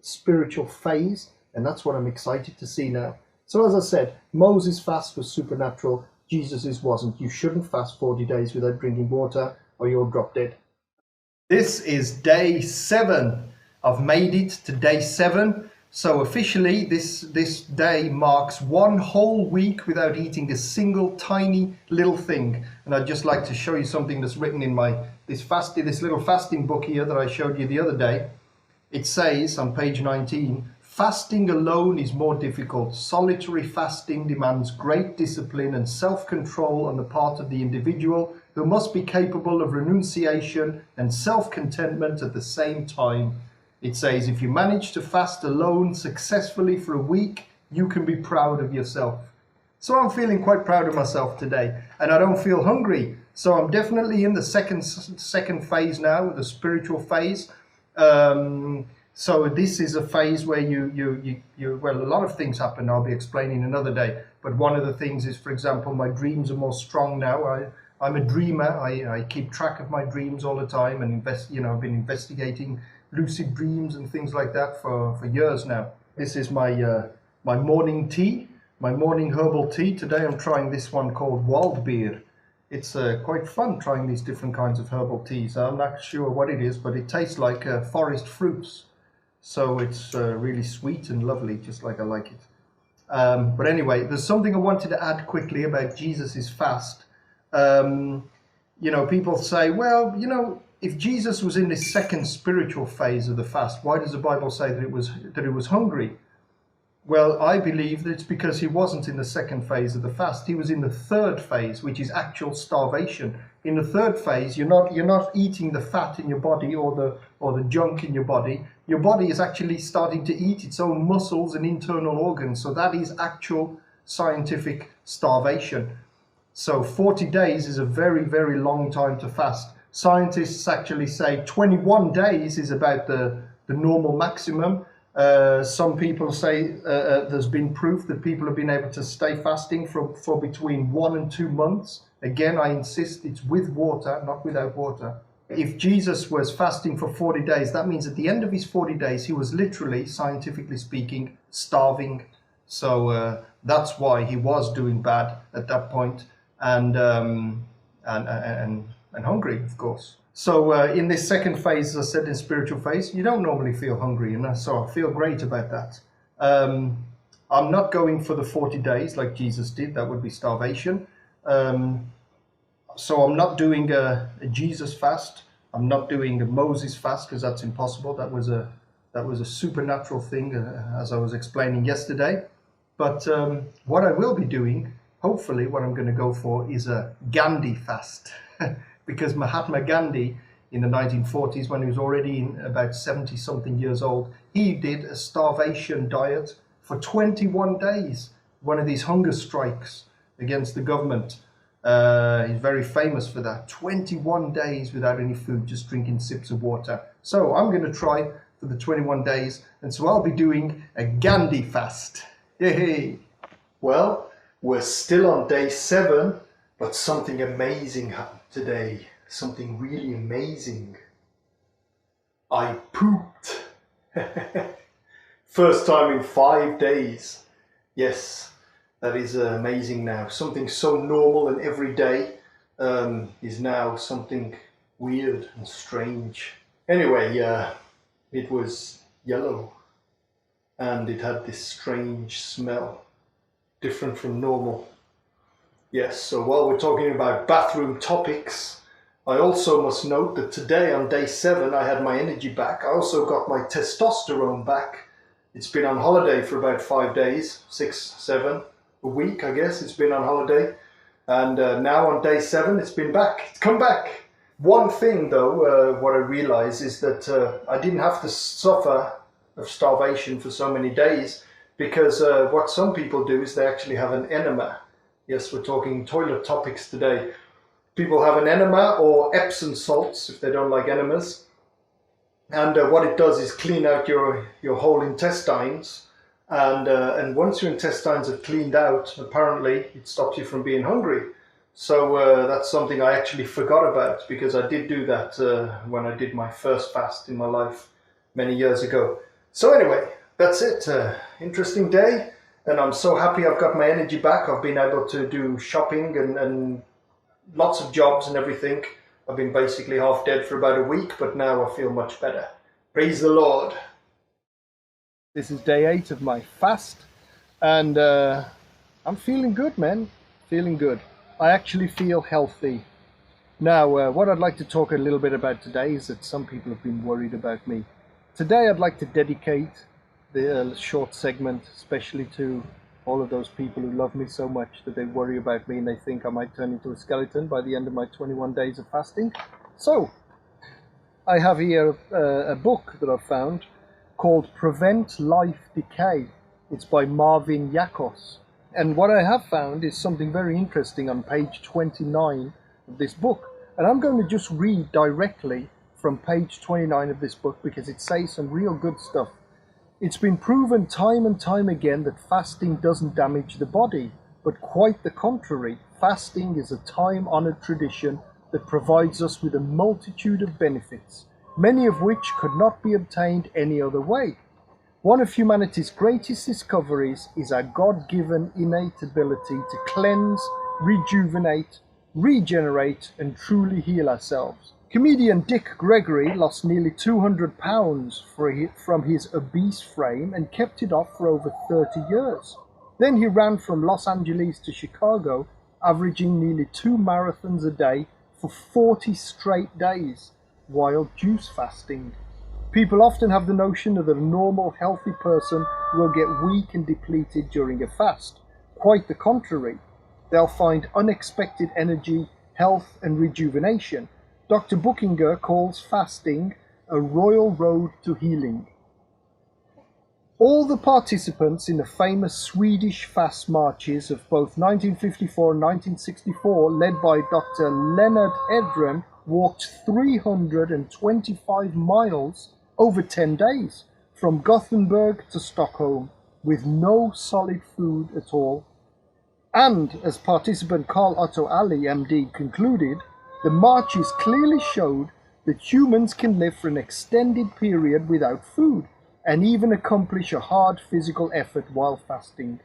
spiritual phase, and that's what I'm excited to see now. So as I said, Moses' fast was supernatural, Jesus's wasn't. You shouldn't fast 40 days without drinking water, or you'll drop dead. This is day 7. I've made it to day 7. So officially, this day marks 1 whole week without eating a single tiny little thing. And I'd just like to show you something that's written in this little fasting book here that I showed you the other day. It says on page 19, fasting alone is more difficult. Solitary fasting demands great discipline and self-control on the part of the individual, who must be capable of renunciation and self-contentment at the same time. It says, if you manage to fast alone successfully for a week, you can be proud of yourself. So I'm feeling quite proud of myself today, and I don't feel hungry. So I'm definitely in the second phase now, the spiritual phase. So this is a phase where well, a lot of things happen. I'll be explaining another day. But one of the things is, for example, my dreams are more strong now. I'm a dreamer. I keep track of my dreams all the time, and I've been investigating lucid dreams and things like that for years now. This is my my morning tea, my morning herbal tea. Today I'm trying this one called wild beer. It's quite fun trying these different kinds of herbal teas. I'm not sure what it is, but it tastes like forest fruits. So it's really sweet and lovely, just like I like it. But anyway, there's something I wanted to add quickly about Jesus's fast. People say, well, if Jesus was in this second spiritual phase of the fast, why does the Bible say that he was hungry? Well, I believe that it's because he wasn't in the second phase of the fast. He was in the third phase, which is actual starvation. In the third phase, you're not eating the fat in your body or the junk in your body. Your body is actually starting to eat its own muscles and internal organs. So that is actual scientific starvation. So 40 days is a very, very long time to fast. Scientists actually say 21 days is about the normal maximum. Some people say there's been proof that people have been able to stay fasting for between 1 and 2 months. Again, I insist it's with water, not without water. If Jesus was fasting for 40 days, that means at the end of his 40 days, he was literally, scientifically speaking, starving. So that's why he was doing bad at that point, and hungry, of course. So in this second phase, as I said, in spiritual phase, you don't normally feel hungry, and so I feel great about that. I'm not going for the 40 days like Jesus did. That would be starvation. So I'm not doing a Jesus fast. I'm not doing a Moses fast, because that's impossible. That was a supernatural thing, as I was explaining yesterday. But what I will be doing, hopefully what I'm going to go for, is a Gandhi fast. Because Mahatma Gandhi, in the 1940s, when he was already about 70-something years old, he did a starvation diet for 21 days, one of these hunger strikes against the government. He's very famous for that. 21 days without any food, just drinking sips of water. So I'm going to try for the 21 days, and so I'll be doing a Gandhi fast. Yay! Well, we're still on day 7, but something amazing happened today. Something really amazing. I pooped. First time in 5 days. Yes, that is amazing now. Something so normal and everyday is now something weird and strange. Anyway, it was yellow and it had this strange smell, different from normal. Yes, so while we're talking about bathroom topics, I also must note that today on day 7 I had my energy back. I also got my testosterone back. It's been on holiday for about 5 days, 6, 7, a week I guess it's been on holiday. And now on day 7 it's been back, it's come back. One thing though, what I realize is that I didn't have to suffer of starvation for so many days, because what some people do is they actually have an enema. Yes, we're talking toilet topics today. People have an enema or Epsom salts if they don't like enemas. And what it does is clean out your whole intestines. And once your intestines are cleaned out, apparently it stops you from being hungry. So that's something I actually forgot about, because I did do that when I did my first fast in my life many years ago. So anyway, that's it. Interesting day. And I'm so happy I've got my energy back. I've been able to do shopping and lots of jobs and everything. I've been basically half dead for about a week, but now I feel much better. Praise the Lord. This is day 8 of my fast, and I'm feeling good, man. Feeling good. I actually feel healthy. Now, what I'd like to talk a little bit about today is that some people have been worried about me. Today I'd like to dedicate the short segment especially to all of those people who love me so much that they worry about me and they think I might turn into a skeleton by the end of my 21 days of fasting. So I have here a book that I've found called Prevent Life Decay. It's by Marvin Yakos. And what I have found is something very interesting on page 29 of this book. And I'm going to just read directly from page 29 of this book, because it says some real good stuff. It's been proven time and time again that fasting doesn't damage the body, but quite the contrary. Fasting is a time-honored tradition that provides us with a multitude of benefits, many of which could not be obtained any other way. One of humanity's greatest discoveries is our God-given innate ability to cleanse, rejuvenate, regenerate, and truly heal ourselves. Comedian Dick Gregory lost nearly 200 pounds from his obese frame and kept it off for over 30 years. Then he ran from Los Angeles to Chicago, averaging nearly 2 marathons a day for 40 straight days, while juice fasting. People often have the notion that a normal, healthy person will get weak and depleted during a fast. Quite the contrary. They'll find unexpected energy, health, and rejuvenation. Dr. Buchinger calls fasting a royal road to healing. All the participants in the famous Swedish fast marches of both 1954 and 1964, led by Dr. Leonard Edren, walked 325 miles over 10 days, from Gothenburg to Stockholm, with no solid food at all. And, as participant Carl Otto Ali, MD, concluded, the marches clearly showed that humans can live for an extended period without food, and even accomplish a hard physical effort while fasting.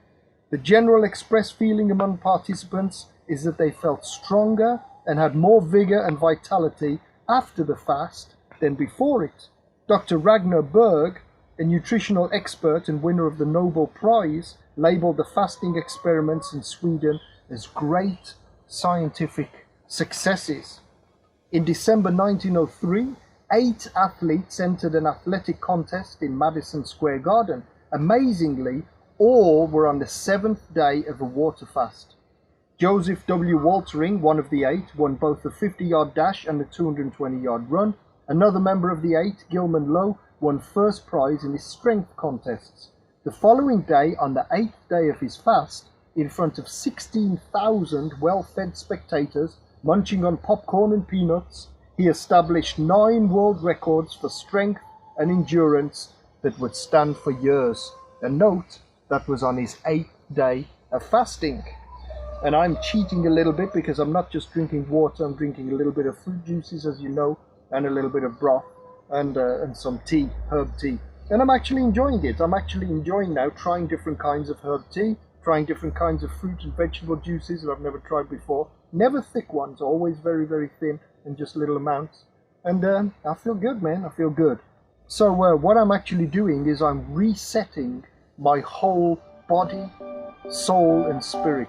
The general expressed feeling among participants is that they felt stronger and had more vigor and vitality after the fast than before it. Dr. Ragnar Berg, a nutritional expert and winner of the Nobel Prize, labeled the fasting experiments in Sweden as great scientific successes. In December 1903, 8 athletes entered an athletic contest in Madison Square Garden. Amazingly, all were on the 7th day of a water fast. Joseph W. Waltering, one of the 8, won both the 50-yard dash and the 220-yard run. Another member of the 8, Gilman Lowe, won first prize in his strength contests. The following day, on the 8th day of his fast, in front of 16,000 well-fed spectators munching on popcorn and peanuts, he established 9 world records for strength and endurance that would stand for years. And note, that was on his 8th day of fasting. And I'm cheating a little bit because I'm not just drinking water, I'm drinking a little bit of fruit juices, as you know, and a little bit of broth and some tea, herb tea. And I'm actually enjoying it. I'm actually enjoying now trying different kinds of herb tea, trying different kinds of fruit and vegetable juices that I've never tried before. Never thick ones, always very, very thin and just little amounts. And I feel good, man. I feel good. So what I'm actually doing is I'm resetting my whole body, soul and spirit.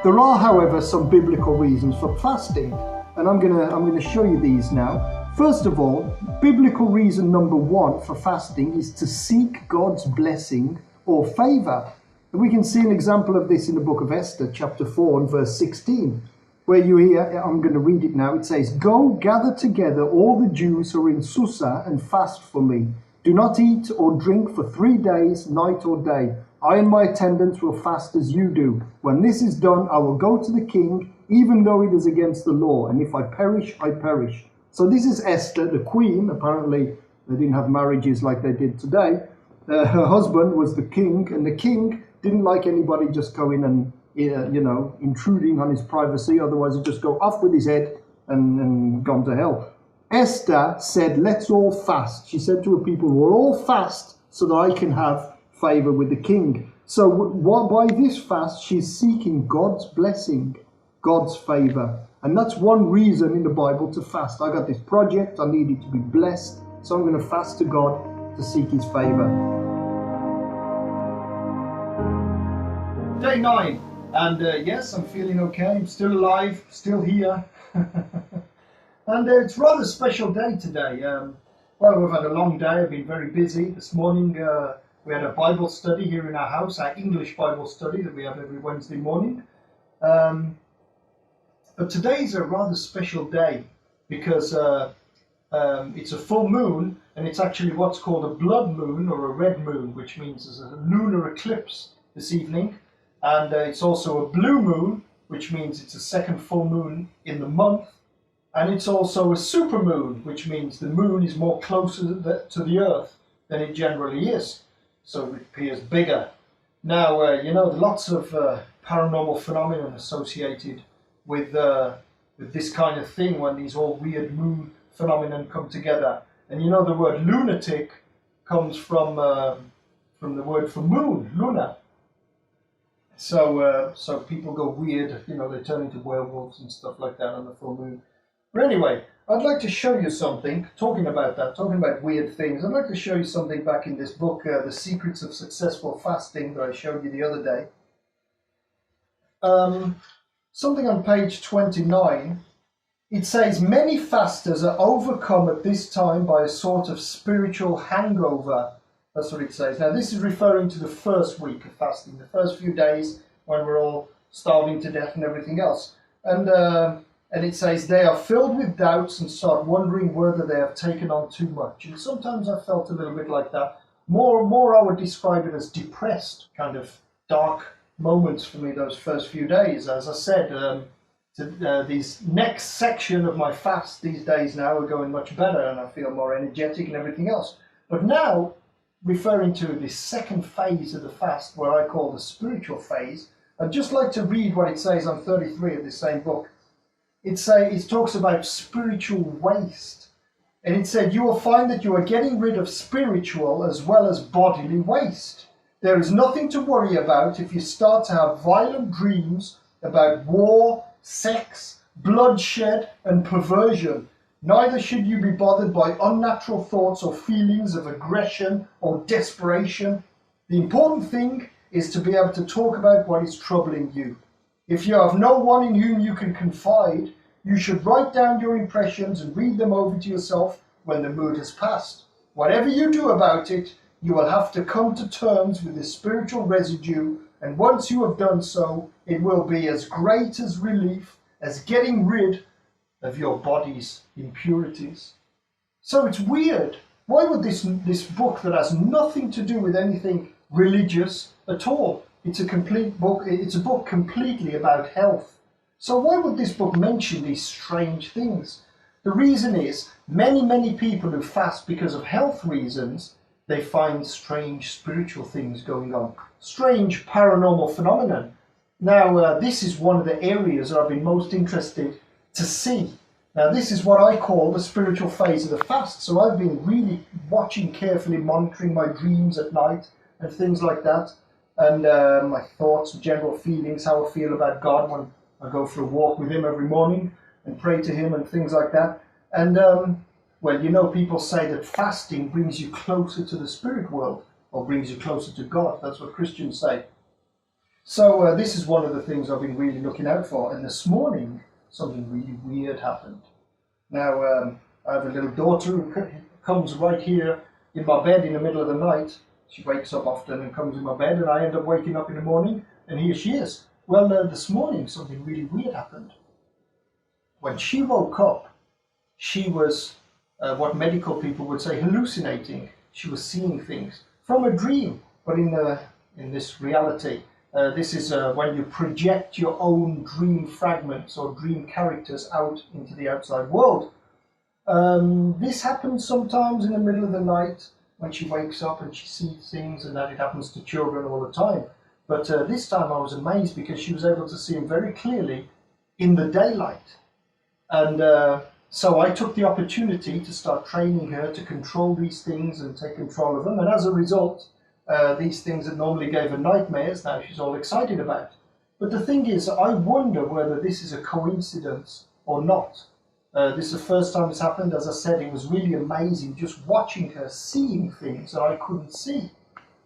There are, however, some biblical reasons for fasting, and I'm gonna show you these now. First of all, biblical reason number one for fasting is to seek God's blessing or favor. And we can see an example of this in the book of Esther, chapter 4 and verse 16, where you hear, I'm going to read it now, it says, "Go gather together all the Jews who are in Susa and fast for me. Do not eat or drink for 3 days, night or day. I and my attendants will fast as you do. When this is done, I will go to the king, even though it is against the law. And if I perish, I perish." So this is Esther, the queen. Apparently, they didn't have marriages like they did today. Her husband was the king, and the king didn't like anybody just going and, intruding on his privacy. Otherwise, he'd just go off with his head and gone to hell. Esther said, "Let's all fast." She said to her people, "We'll all fast so that I can have favor with the king." So by this fast, she's seeking God's blessing, God's favor. And that's one reason in the Bible to fast. I got this project, I need it to be blessed, so I'm going to fast to God to seek his favor. Day 9, and yes, I'm feeling okay, I'm still alive, still here. And it's a rather special day today. Well, we've had a long day, I've been very busy. This morning we had a Bible study here in our house, our English Bible study that we have every Wednesday morning. But today's a rather special day because it's a full moon, and it's actually what's called a blood moon or a red moon, which means there's a lunar eclipse this evening. And it's also a blue moon, which means it's a second full moon in the month. And it's also a supermoon, which means the moon is more closer to the earth than it generally is. So it appears bigger. Now, lots of paranormal phenomenon associated with this kind of thing when these all weird moon phenomenon come together. And the word lunatic comes from the word for moon, luna. So people go weird, they turn into werewolves and stuff like that on the full moon. But anyway, I'd like to show you something, talking about weird things. I'd like to show you something back in this book, The Secrets of Successful Fasting, that I showed you the other day. Something on page 29, it says, "Many fasters are overcome at this time by a sort of spiritual hangover." That's what it says. Now, this is referring to the first week of fasting, the first few days when we're all starving to death and everything else. And it says, "They are filled with doubts and start wondering whether they have taken on too much." And sometimes I felt a little bit like that. More I would describe it as depressed, kind of dark moments for me those first few days. As I said, these next section of my fast these days now are going much better, and I feel more energetic and everything else. But now, referring to the second phase of the fast, where I call the spiritual phase, I'd just like to read what it says on 33 of the same book. It talks about spiritual waste. And it said, "You will find that you are getting rid of spiritual as well as bodily waste. There is nothing to worry about if you start to have violent dreams about war, sex, bloodshed, and perversion. Neither should you be bothered by unnatural thoughts or feelings of aggression or desperation. The important thing is to be able to talk about what is troubling you. If you have no one in whom you can confide, you should write down your impressions and read them over to yourself when the mood has passed. Whatever you do about it, you will have to come to terms with the spiritual residue, and once you have done so, it will be as great as relief as getting rid of your body's impurities." So it's weird. Why would this book that has nothing to do with anything religious at all? It's a complete book. It's a book completely about health. So why would this book mention these strange things? The reason is many people who fast because of health reasons, they find strange spiritual things going on, strange paranormal phenomenon. Now, this is one of the areas that I've been most interested to see. Now this is what I call the spiritual phase of the fast. So I've been really watching carefully, monitoring my dreams at night and things like that, and my thoughts, general feelings, how I feel about God when I go for a walk with him every morning and pray to him and things like that. And well, you know, people say that fasting brings you closer to the spirit world, or brings you closer to God. That's what Christians say. So this is one of the things I've been really looking out for. And this morning, something really weird happened. Now, I have a little daughter who comes right here in my bed in the middle of the night. She wakes up often and comes in my bed, and I end up waking up in the morning, and here she is. Well, this morning, something really weird happened. When she woke up, she was what medical people would say hallucinating. She was seeing things from a dream, but in this reality. This is when you project your own dream fragments or dream characters out into the outside world. This happens sometimes in the middle of the night when she wakes up and she sees things, and that it happens to children all the time. But this time I was amazed because she was able to see them very clearly in the daylight. And so I took the opportunity to start training her to control these things and take control of them. And as a result, these things that normally gave her nightmares, now she's all excited about. But the thing is, I wonder whether this is a coincidence or not. This is the first time it's happened. As I said, it was really amazing just watching her seeing things that I couldn't see,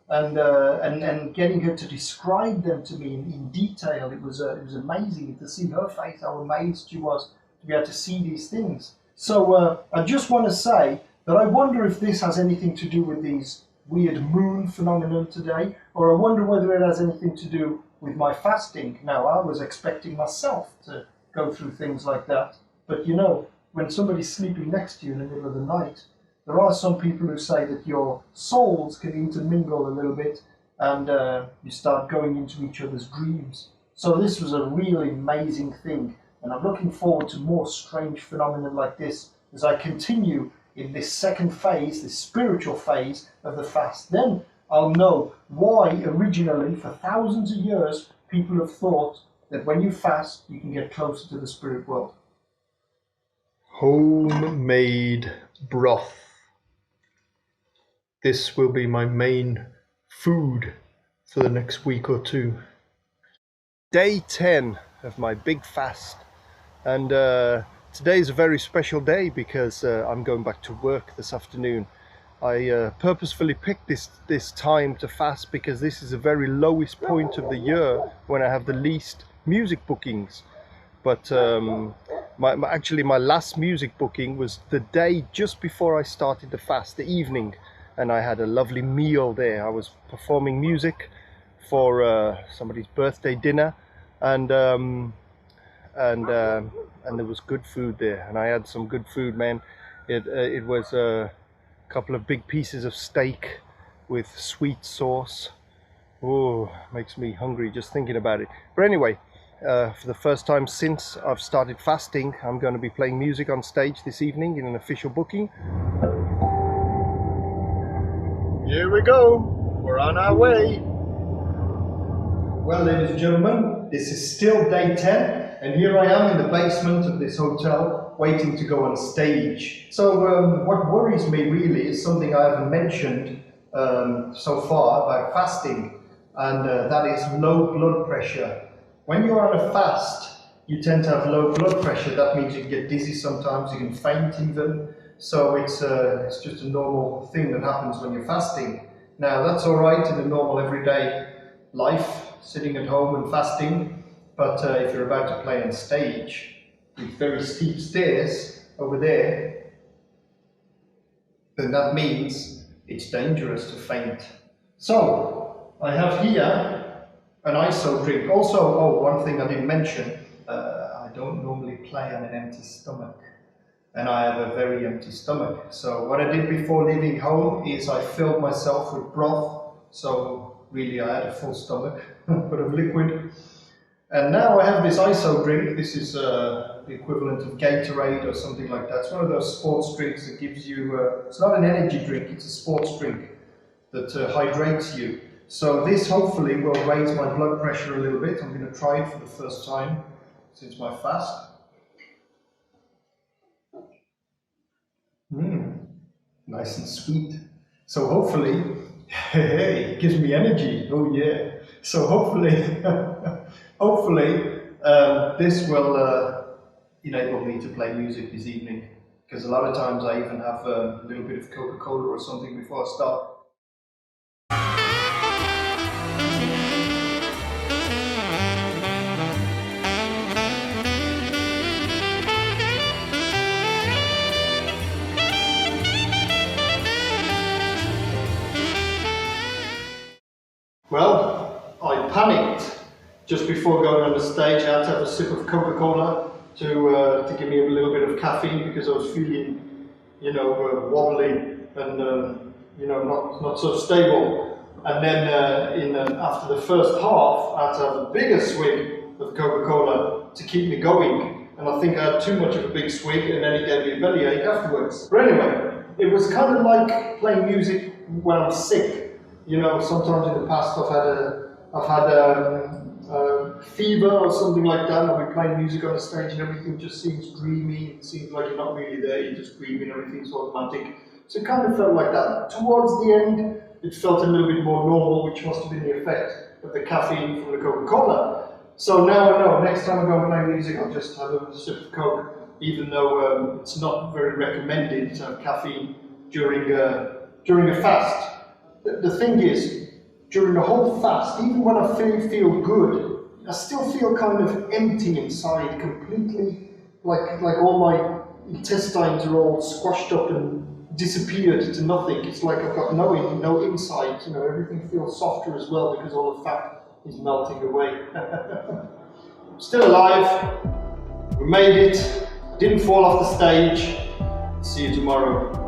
and getting her to describe them to me in detail. It was amazing to see her face, how amazed she was to be able to see these things. So I just want to say that I wonder if this has anything to do with these weird moon phenomenon today, or I wonder whether it has anything to do with my fasting. Now, I was expecting myself to go through things like that, but you know, when somebody's sleeping next to you in the middle of the night, there are some people who say that your souls can intermingle a little bit, and you start going into each other's dreams. So this was a really amazing thing, and I'm looking forward to more strange phenomena like this as I continue in this second phase, this spiritual phase of the fast. Then I'll know why originally, for thousands of years, people have thought that when you fast, you can get closer to the spirit world. Homemade broth. This will be my main food for the next week or two. Day 10 of my big fast, and today is a very special day because I'm going back to work this afternoon. I purposefully picked this time to fast because this is the very lowest point of the year when I have the least music bookings. But actually my last music booking was the day just before I started the fast, the evening, and I had a lovely meal there. I was performing music for somebody's birthday dinner, and there was good food there, and I had some good food, man. It was a couple of big pieces of steak with sweet sauce. Oh, makes me hungry just thinking about it. But anyway, for the first time since I've started fasting, I'm going to be playing music on stage this evening in an official booking. Here we go, we're on our way. Well, ladies and gentlemen, this is still day 10, and here I am in the basement of this hotel waiting to go on stage. So what worries me really is something I haven't mentioned so far about fasting, and that is low blood pressure. When you're on a fast, you tend to have low blood pressure. That means you can get dizzy sometimes, you can faint even. So it's just a normal thing that happens when you're fasting. Now that's all right in a normal everyday life, sitting at home and fasting, but if you're about to play on stage with very steep stairs over there, then that means it's dangerous to faint. So I have here an ISO drink. Also, one thing I didn't mention, I don't normally play on an empty stomach, and I have a very empty stomach. So what I did before leaving home is I filled myself with broth, so really I had a full stomach, but of liquid. And now I have this ISO drink. This is the equivalent of Gatorade or something like that. It's one of those sports drinks that gives you, it's not an energy drink, it's a sports drink that hydrates you. So this hopefully will raise my blood pressure a little bit. I'm going to try it for the first time since my fast. nice and sweet. So hopefully, hey, it gives me energy. Oh yeah. So hopefully, this will enable me to play music this evening. Because a lot of times I even have a little bit of Coca-Cola or something before I start. Well, I panicked just before going on the stage. I had to have a sip of Coca-Cola to give me a little bit of caffeine because I was feeling, wobbly and not so stable. And then after the first half, I had to have a bigger swig of Coca-Cola to keep me going. And I think I had too much of a big swig, and then it gave me a bellyache afterwards. But anyway, it was kind of like playing music when I'm sick. Sometimes in the past I've had a fever or something like that, and I'll be playing music on the stage and everything just seems dreamy, it seems like you're not really there, you're just dreaming, everything's automatic. So it kind of felt like that. Towards the end, it felt a little bit more normal, which must have been the effect of the caffeine from the Coca-Cola. So now I know, next time I go and play music, I'll just have a sip of Coke, even though it's not very recommended to have caffeine during a fast. The thing is, during the whole fast, even when I feel good, I still feel kind of empty inside, completely, like all my intestines are all squashed up and disappeared to nothing. It's like I've got no insides, everything feels softer as well because all the fat is melting away. Still alive, we made it, didn't fall off the stage. See you tomorrow.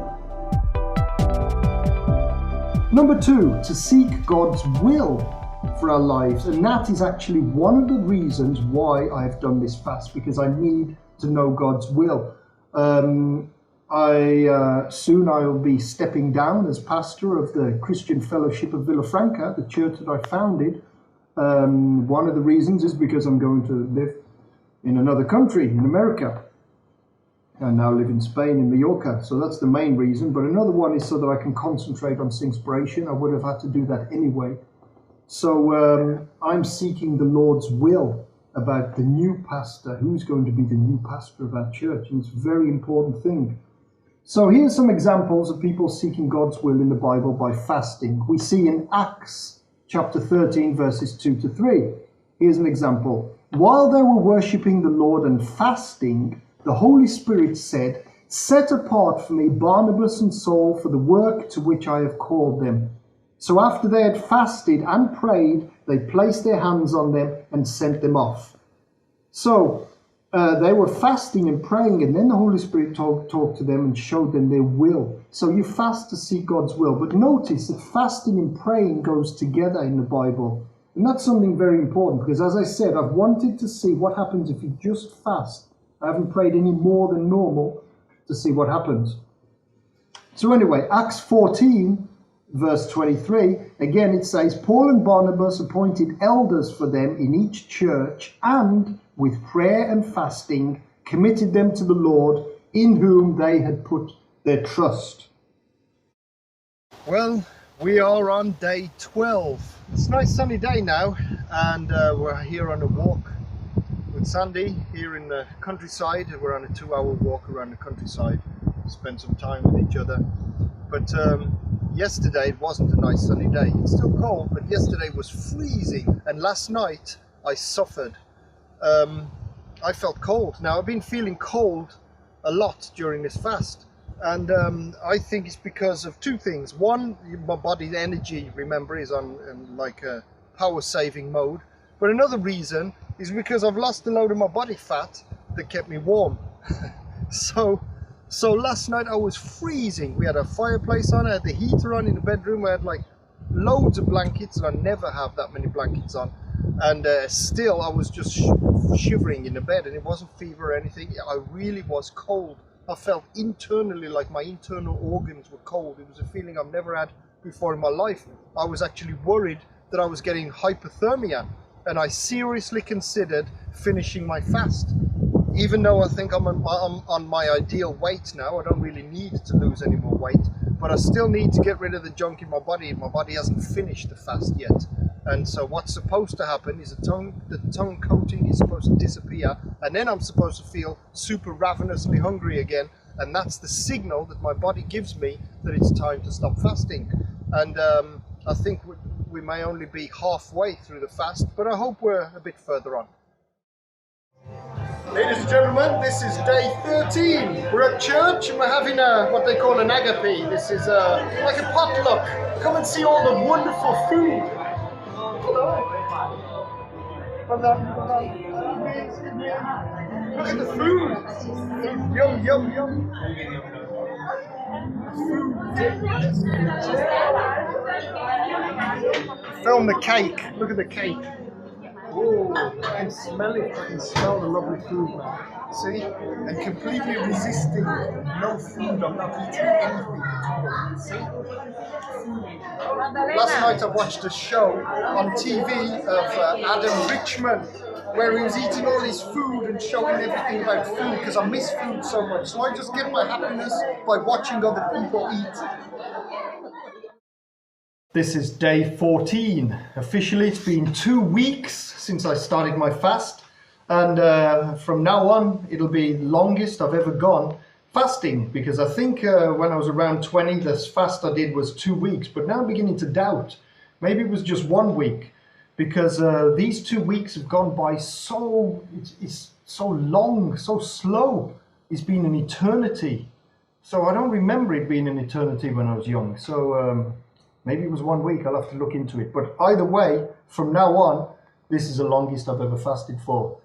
Number 2, to seek God's will for our lives. And that is actually one of the reasons why I've done this fast, because I need to know God's will. Soon I will be stepping down as pastor of the Christian Fellowship of Villafranca, the church that I founded. One of the reasons is because I'm going to live in another country, in America. I now live in Spain, in Mallorca, so that's the main reason. But another one is so that I can concentrate on Singspiration. I would have had to do that anyway. So I'm seeking the Lord's will about the new pastor, who's going to be the new pastor of our church. And it's a very important thing. So here's some examples of people seeking God's will in the Bible by fasting. We see in Acts chapter 13, verses 2 to 3. Here's an example. While they were worshipping the Lord and fasting, the Holy Spirit said, "Set apart for me Barnabas and Saul for the work to which I have called them." So after they had fasted and prayed, they placed their hands on them and sent them off. So they were fasting and praying, and then the Holy Spirit talked to them and showed them their will. So you fast to seek God's will. But notice that fasting and praying goes together in the Bible. And that's something very important, because as I said, I've wanted to see what happens if you just fast. I haven't prayed any more than normal to see what happens. So anyway, Acts 14, verse 23, again it says, Paul and Barnabas appointed elders for them in each church, and with prayer and fasting committed them to the Lord, in whom they had put their trust. Well, we are on day 12. It's a nice sunny day now, and we're here on a walk with Sandy here in the countryside. We're on a 2-hour walk around the countryside, spend some time with each other. But yesterday it wasn't a nice sunny day. It's still cold, but yesterday was freezing, and last night I suffered. I felt cold. Now I've been feeling cold a lot during this fast, and I think it's because of two things. One, my body's energy, remember, is on like a power saving mode. But another reason is because I've lost a load of my body fat that kept me warm. So last night I was freezing. We had a fireplace on, I had the heater on in the bedroom, I had like loads of blankets, and I never have that many blankets on. And still I was just shivering in the bed, and it wasn't fever or anything. I really was cold. I felt internally like my internal organs were cold. It was a feeling I've never had before in my life. I was actually worried that I was getting hypothermia, and I seriously considered finishing my fast. Even though I think I'm on my ideal weight now, I don't really need to lose any more weight, but I still need to get rid of the junk in my body. My body hasn't finished the fast yet. And so what's supposed to happen is the tongue coating is supposed to disappear, and then I'm supposed to feel super ravenously hungry again, and that's the signal that my body gives me that it's time to stop fasting. And I think we may only be halfway through the fast, but I hope we're a bit further on. Ladies and gentlemen, this is day 13. We're at church and we're having what they call an agape. This is like a potluck. Come and see all the wonderful food. Hello. Look at the food. Yum, yum, yum. Film the cake. Look at the cake. Oh, I can smell it. I can smell the lovely food now. See? And completely resisting no food. I'm not eating anything at all. See? Last night I watched a show on TV of Adam Richman, where he was eating all his food and showing everything about food, because I miss food so much. So I just get my happiness by watching other people eat. This is day 14. Officially, it's been 2 weeks since I started my fast, and from now on, it'll be the longest I've ever gone fasting, because I think when I was around 20, this fast I did was 2 weeks, but now I'm beginning to doubt. Maybe it was just 1 week, because these 2 weeks have gone by it's so long, so slow. It's been an eternity. So I don't remember it being an eternity when I was young. So maybe it was 1 week. I'll have to look into it. But either way, from now on, this is the longest I've ever fasted for.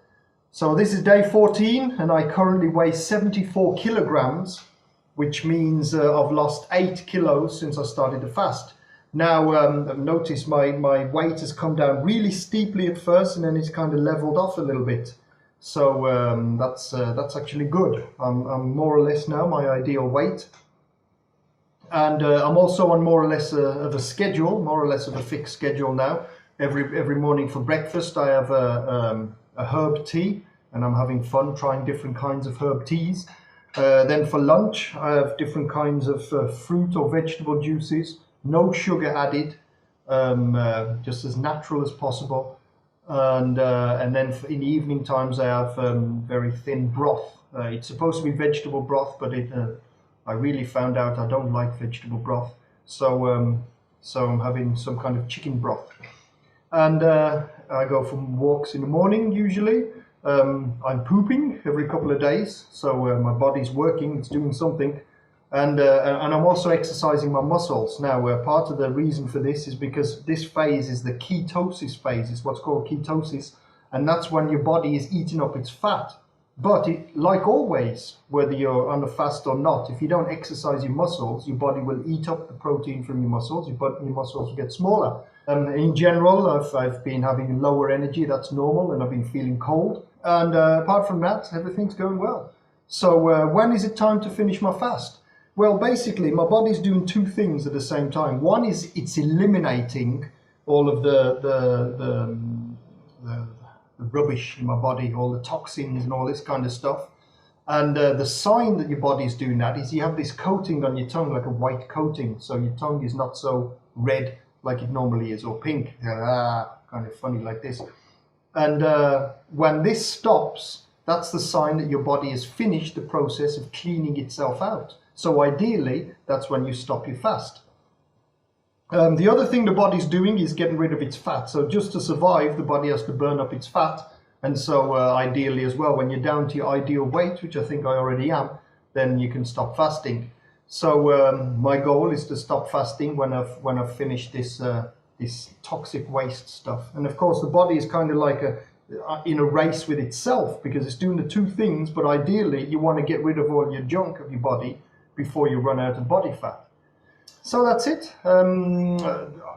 So this is day 14, and I currently weigh 74 kilograms, which means I've lost 8 kilos since I started the fast. Now, I've noticed my weight has come down really steeply at first, and then it's kind of leveled off a little bit. So that's actually good. I'm more or less now my ideal weight. And I'm also on more or less of a schedule, more or less of a fixed schedule now. Every morning for breakfast I have a herb tea, and I'm having fun trying different kinds of herb teas. Then for lunch I have different kinds of fruit or vegetable juices, no sugar added, just as natural as possible. And then in the evening times I have very thin broth. It's supposed to be vegetable broth, but I really found out I don't like vegetable broth, so I'm having some kind of chicken broth. And I go for walks in the morning usually. I'm pooping every couple of days, so my body's working, it's doing something. And I'm also exercising my muscles. Now, part of the reason for this is because this phase is the ketosis phase. It's what's called ketosis, and that's when your body is eating up its fat. But like always, whether you're on a fast or not, if you don't exercise your muscles, your body will eat up the protein from your muscles. Your muscles will get smaller. In general, I've been having lower energy. That's normal, and I've been feeling cold. And apart from that, everything's going well. So when is it time to finish my fast? Well, basically, my body's doing two things at the same time. One is it's eliminating all of the rubbish in my body, all the toxins and all this kind of stuff. And the sign that your body's doing that is you have this coating on your tongue, like a white coating. So your tongue is not so red like it normally is, or pink, kind of funny like this. And when this stops, that's the sign that your body has finished the process of cleaning itself out. So ideally, that's when you stop your fast. The other thing the body's doing is getting rid of its fat. So just to survive, the body has to burn up its fat. And so ideally as well, when you're down to your ideal weight, which I think I already am, then you can stop fasting. So my goal is to stop fasting when I've finished this toxic waste stuff. And of course, the body is kind of like in a race with itself, because it's doing the two things. But ideally, you want to get rid of all your junk of your body before you run out of body fat. So that's it.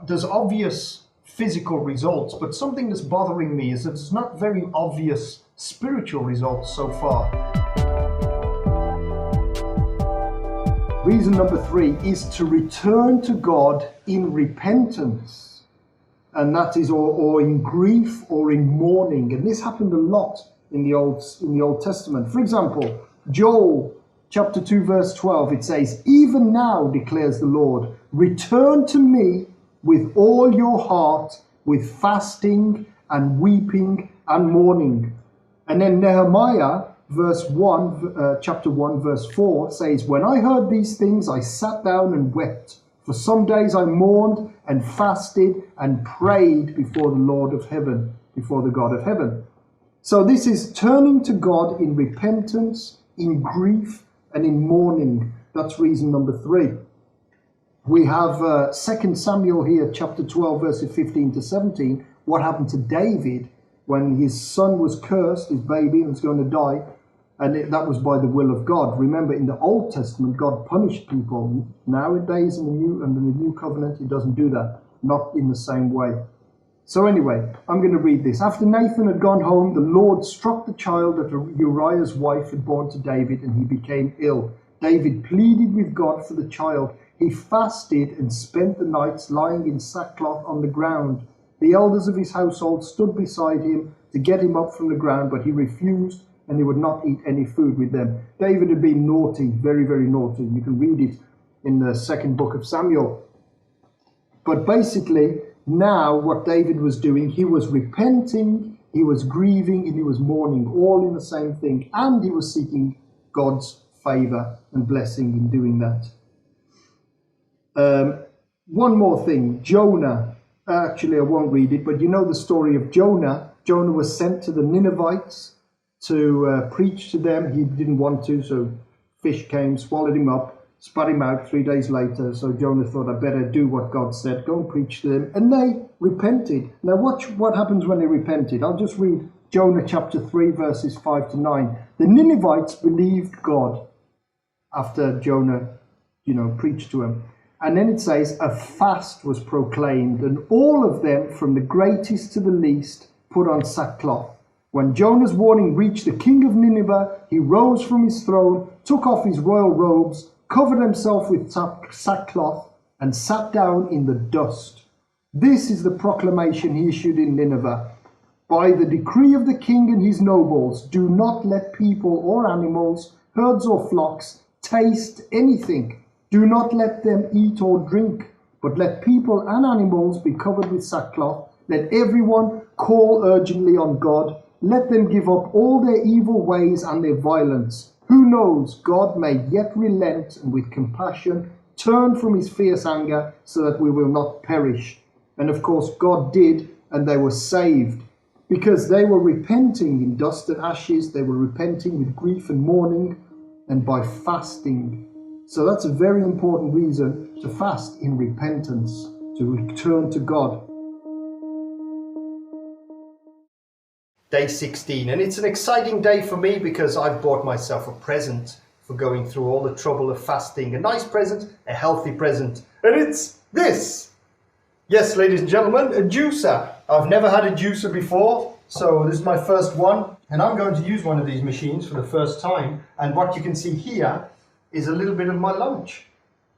There's obvious physical results, but something that's bothering me is that there's not very obvious spiritual results so far. Reason number 3 is to return to God in repentance, and that is or in grief or in mourning. And this happened a lot in the Old Testament. For example, Joel chapter 2, verse 12, it says, "Even now, declares the Lord, return to me with all your heart, with fasting and weeping and mourning." And then Nehemiah, chapter 1, verse 4 says, "When I heard these things, I sat down and wept. For some days I mourned and fasted and prayed before the Lord of heaven," before the God of heaven. So this is turning to God in repentance, in grief, and in mourning. That's reason number 3. We have 2 Samuel here, chapter 12, verses 15 to 17. What happened to David when his son was cursed, his baby, and was going to die, and that was by the will of God. Remember, in the Old Testament, God punished people. Nowadays, under the New Covenant, He doesn't do that, not in the same way. So anyway, I'm going to read this. "After Nathan had gone home, the Lord struck the child that Uriah's wife had born to David, and he became ill. David pleaded with God for the child. He fasted and spent the nights lying in sackcloth on the ground. The elders of his household stood beside him to get him up from the ground, but he refused, and he would not eat any food with them." David had been naughty, very, very naughty. You can read it in the 2nd book of Samuel. But basically, now what David was doing, he was repenting, he was grieving, and he was mourning, all in the same thing. And he was seeking God's favor and blessing in doing that. One more thing, Jonah. Actually, I won't read it, but you know the story of Jonah. Jonah was sent to the Ninevites to preach to them. He didn't want to, so fish came, swallowed him up, spat him out 3 days later. So Jonah thought, I better do what God said, go and preach to them. And they repented. Now watch what happens when they repented. I'll just read Jonah chapter 3, verses 5 to 9. The Ninevites believed God after Jonah, preached to them. And then it says, a fast was proclaimed, and all of them, from the greatest to the least, put on sackcloth. When Jonah's warning reached the king of Nineveh, he rose from his throne, took off his royal robes, covered himself with sackcloth, and sat down in the dust. This is the proclamation he issued in Nineveh. By the decree of the king and his nobles, do not let people or animals, herds or flocks, taste anything. Do not let them eat or drink, but let people and animals be covered with sackcloth. Let everyone call urgently on God. Let them give up all their evil ways and their violence. Who knows, God may yet relent and with compassion turn from his fierce anger so that we will not perish. And of course, God did, and they were saved because they were repenting in dust and ashes. They were repenting with grief and mourning and by fasting. So that's a very important reason to fast in repentance, to return to God. Day 16, and it's an exciting day for me because I've bought myself a present for going through all the trouble of fasting. A nice present, a healthy present, and it's this. Yes, ladies and gentlemen, a juicer. I've never had a juicer before, so this is my first one, and I'm going to use one of these machines for the first time. And what you can see here is a little bit of my lunch,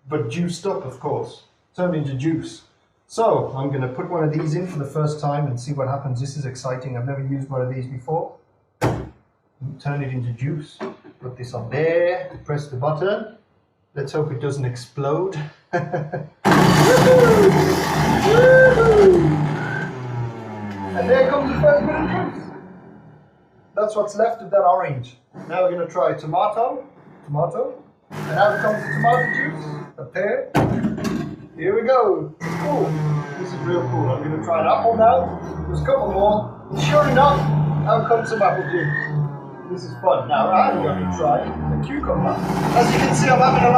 but juiced up, of course, turned into juice. So I'm going to put one of these in for the first time and see what happens. This is exciting. I've never used one of these before. Turn it into juice. Put this on there. Press the button. Let's hope it doesn't explode. And there comes the first bit of juice. That's what's left of that orange. Now we're going to try tomato. And out comes the tomato juice. A pear. Here we go. Cool. This is real cool. I'm going to try an apple now. There's a couple more. Sure enough, out comes some apple juice. This is fun. Now I'm going to try a cucumber. As you can see, I'm having a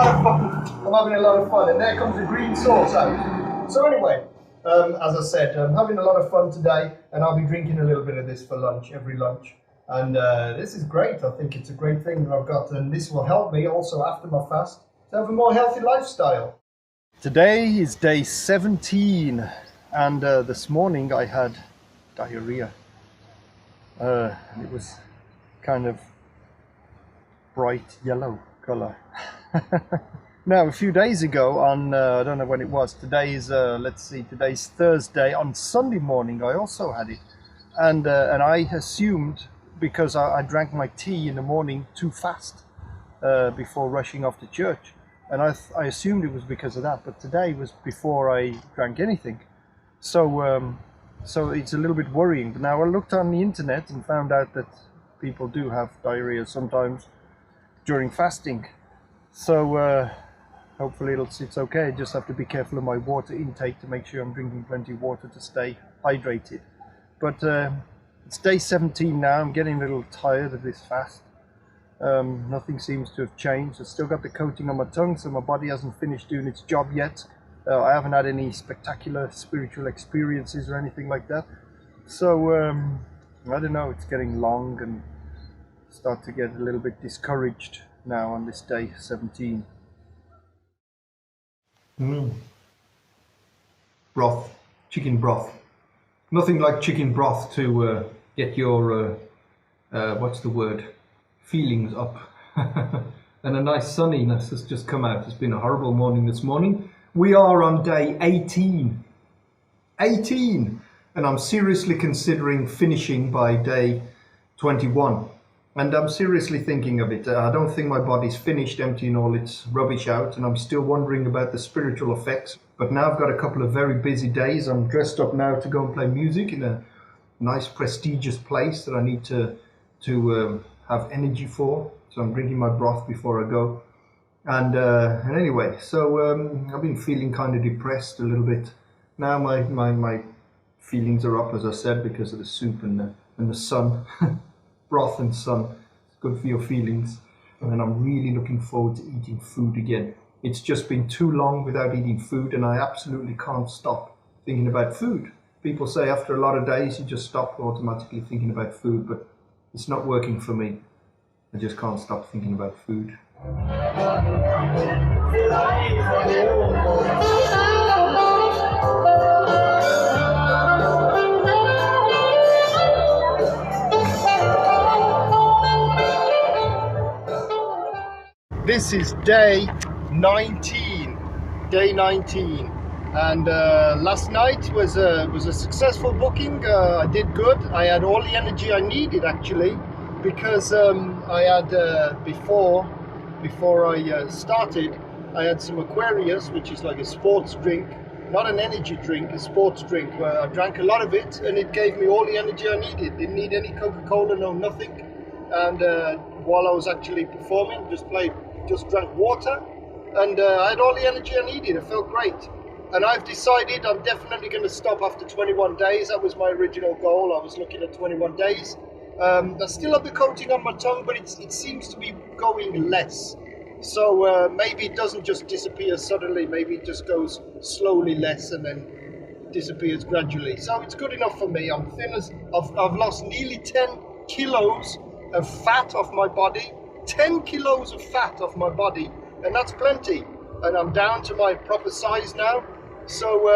lot of fun. And there comes the green sauce out. So anyway, as I said, I'm having a lot of fun today, and I'll be drinking a little bit of this for lunch, every lunch. And this is great. I think it's a great thing that I've got, and this will help me also after my fast to have a more healthy lifestyle. Today is day 17, and this morning I had diarrhea. It was kind of bright yellow color. Now, a few days ago on, I don't know when it was, today's Thursday, on Sunday morning I also had it. And I assumed, because I drank my tea in the morning too fast, before rushing off to church. And I assumed it was because of that, but today was before I drank anything. So it's a little bit worrying. But now I looked on the internet and found out that people do have diarrhea sometimes during fasting. So hopefully it's okay. I just have to be careful of my water intake to make sure I'm drinking plenty of water to stay hydrated. But it's day 17 now. I'm getting a little tired of this fast. Nothing seems to have changed. I've still got the coating on my tongue, so my body hasn't finished doing its job yet. I haven't had any spectacular spiritual experiences or anything like that. So I don't know, it's getting long and start to get a little bit discouraged now on this day 17. Broth, chicken broth. Nothing like chicken broth to get your, what's the word, feelings up. And a nice sunniness has just come out. It's been a horrible morning this morning. We are on day 18. 18! And I'm seriously considering finishing by day 21. And I'm seriously thinking of it. I don't think my body's finished emptying all its rubbish out, and I'm still wondering about the spiritual effects. But now I've got a couple of very busy days. I'm dressed up now to go and play music in a nice prestigious place that I need to have energy for. So I'm drinking my broth before I go. And anyway, so I've been feeling kind of depressed a little bit. Now my feelings are up, as I said, because of the soup and the sun. Broth and sun, it's good for your feelings. And I'm really looking forward to eating food again. It's just been too long without eating food, and I absolutely can't stop thinking about food. People say after a lot of days you just stop automatically thinking about food, but it's not working for me. I just can't stop thinking about food. This is day 19, and last night was a successful booking. I did good. I had all the energy I needed actually, because I had before I started, I had some Aquarius, which is like a sports drink, not an energy drink, a sports drink. Where I drank a lot of it, and it gave me all the energy I needed. Didn't need any Coca-Cola, no nothing. And while I was actually performing, just drank water, and I had all the energy I needed. It felt great. And I've decided I'm definitely going to stop after 21 days. That was my original goal. I was looking at 21 days. I still have the coating on my tongue, but it seems to be going less. So maybe it doesn't just disappear suddenly. Maybe it just goes slowly less and then disappears gradually. So it's good enough for me. I'm thin as I've lost nearly 10 kilos of fat off my body. 10 kilos of fat off my body, and that's plenty. And I'm down to my proper size now, so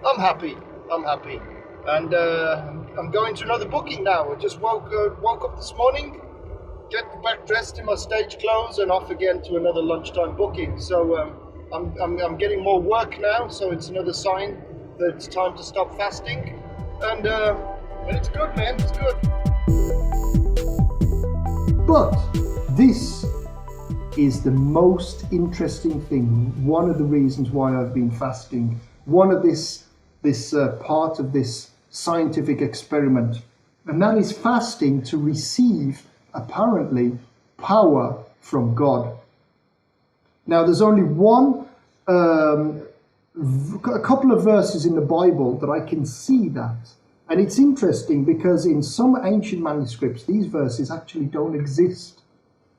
I'm happy. And I'm going to another booking now. I just woke up this morning, get back dressed in my stage clothes, and off again to another lunchtime booking. So I'm getting more work now, so it's another sign that it's time to stop fasting. And it's good, man. It's good. But this is the most interesting thing, one of the reasons why I've been fasting, one of this part of this scientific experiment, and that is fasting to receive, apparently, power from God. Now, there's only a couple of verses in the Bible that I can see that. And it's interesting because in some ancient manuscripts, these verses actually don't exist.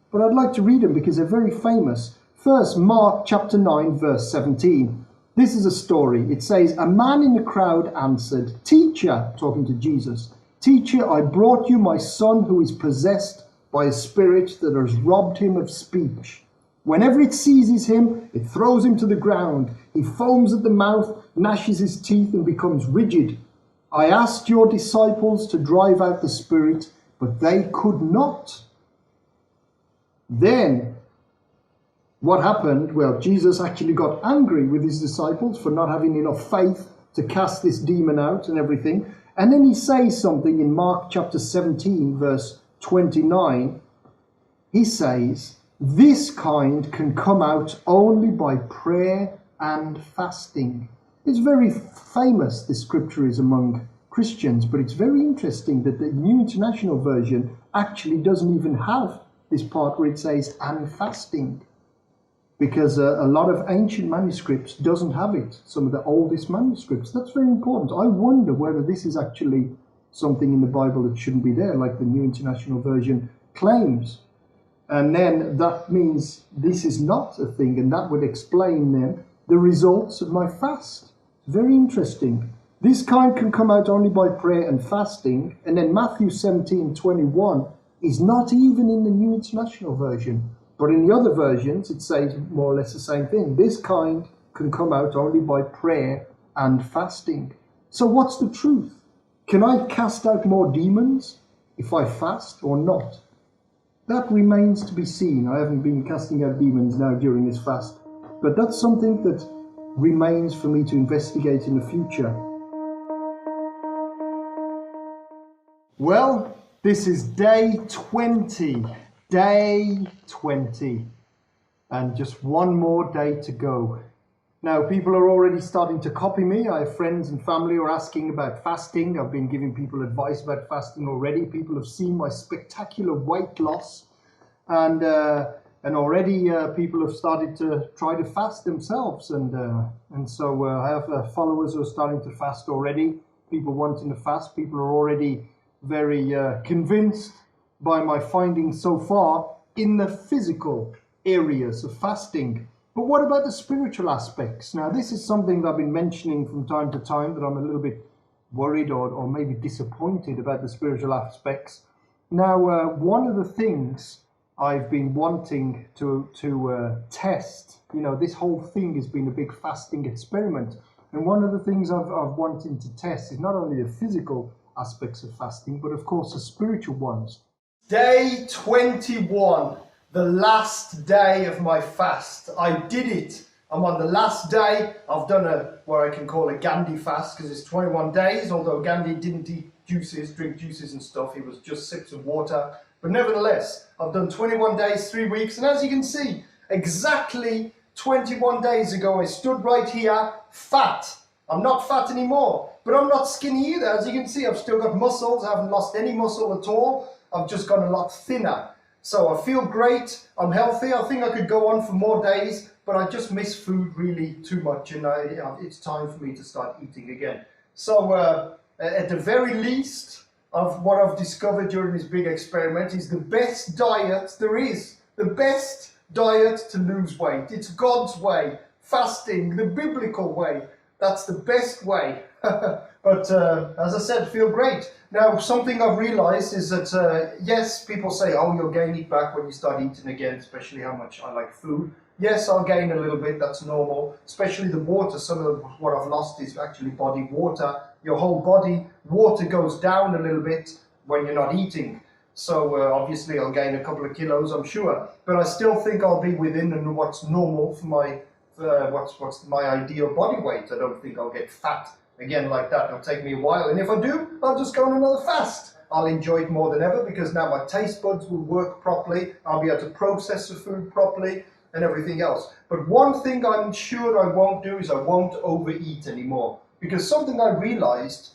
But I'd like to read them because they're very famous. First, Mark chapter 9, verse 17. This is a story. It says, "A man in the crowd answered, 'Teacher,'" talking to Jesus, "'Teacher, I brought you my son who is possessed by a spirit that has robbed him of speech. Whenever it seizes him, it throws him to the ground. He foams at the mouth, gnashes his teeth, and becomes rigid. I asked your disciples to drive out the spirit, but they could not.'" Then, what happened? Well, Jesus actually got angry with his disciples for not having enough faith to cast this demon out and everything. And then he says something in Mark chapter 17, verse 29. He says, This kind can come out only by prayer and fasting. It's very famous, this scripture is among Christians, but it's very interesting that the New International Version actually doesn't even have this part where it says and fasting, because a lot of ancient manuscripts doesn't have it, some of the oldest manuscripts. That's very important. I wonder whether this is actually something in the Bible that shouldn't be there, like the New International Version claims. And then that means this is not a thing, and that would explain then the results of my fast. Very interesting. This kind can come out only by prayer and fasting. And then Matthew 17:21 is not even in the New International Version. But in the other versions, it says more or less the same thing. This kind can come out only by prayer and fasting. So what's the truth? Can I cast out more demons if I fast or not? That remains to be seen. I haven't been casting out demons now during this fast, but that's something that remains for me to investigate in the future. Well, this is day 20. Day 20. And just one more day to go. Now, people are already starting to copy me. I have friends and family who are asking about fasting. I've been giving people advice about fasting already. People have seen my spectacular weight loss. And already people have started to try to fast themselves. And so I have followers who are starting to fast already. People wanting to fast. People are already very convinced by my findings so far in the physical areas of fasting. But what about the spiritual aspects? Now, this is something that I've been mentioning from time to time, that I'm a little bit worried or maybe disappointed about the spiritual aspects. Now, one of the things I've been wanting to test, this whole thing has been a big fasting experiment. And one of the things I've wanted to test is not only the physical aspects of fasting, but of course the spiritual ones. Day 21, the last day of my fast. I did it. I'm on the last day. I've done what I can call a Gandhi Fast, because it's 21 days, although Gandhi didn't eat juices, drink juices and stuff. He was just sips of water. But nevertheless, I've done 21 days, 3 weeks. And as you can see, exactly 21 days ago, I stood right here, fat. I'm not fat anymore, but I'm not skinny either. As you can see, I've still got muscles. I haven't lost any muscle at all. I've just gone a lot thinner. So I feel great. I'm healthy. I think I could go on for more days, but I just miss food really too much, and it's time for me to start eating again. So at the very least, of what I've discovered during this big experiment is the best diet there is. The best diet to lose weight. It's God's way. Fasting, the biblical way. That's the best way. But as I said, feel great. Now, something I've realized is that, yes, people say, oh, you'll gain it back when you start eating again, especially how much I like food. Yes, I'll gain a little bit, that's normal. Especially the water. Some of what I've lost is actually body water. Your whole body water goes down a little bit when you're not eating. So obviously I'll gain a couple of kilos, I'm sure. But I still think I'll be within what's normal for my what's my ideal body weight. I don't think I'll get fat again like that. It'll take me a while, and if I do, I'll just go on another fast. I'll enjoy it more than ever, because now my taste buds will work properly. I'll be able to process the food properly and everything else. But one thing I'm sure I won't do is I won't overeat anymore, because something I realized,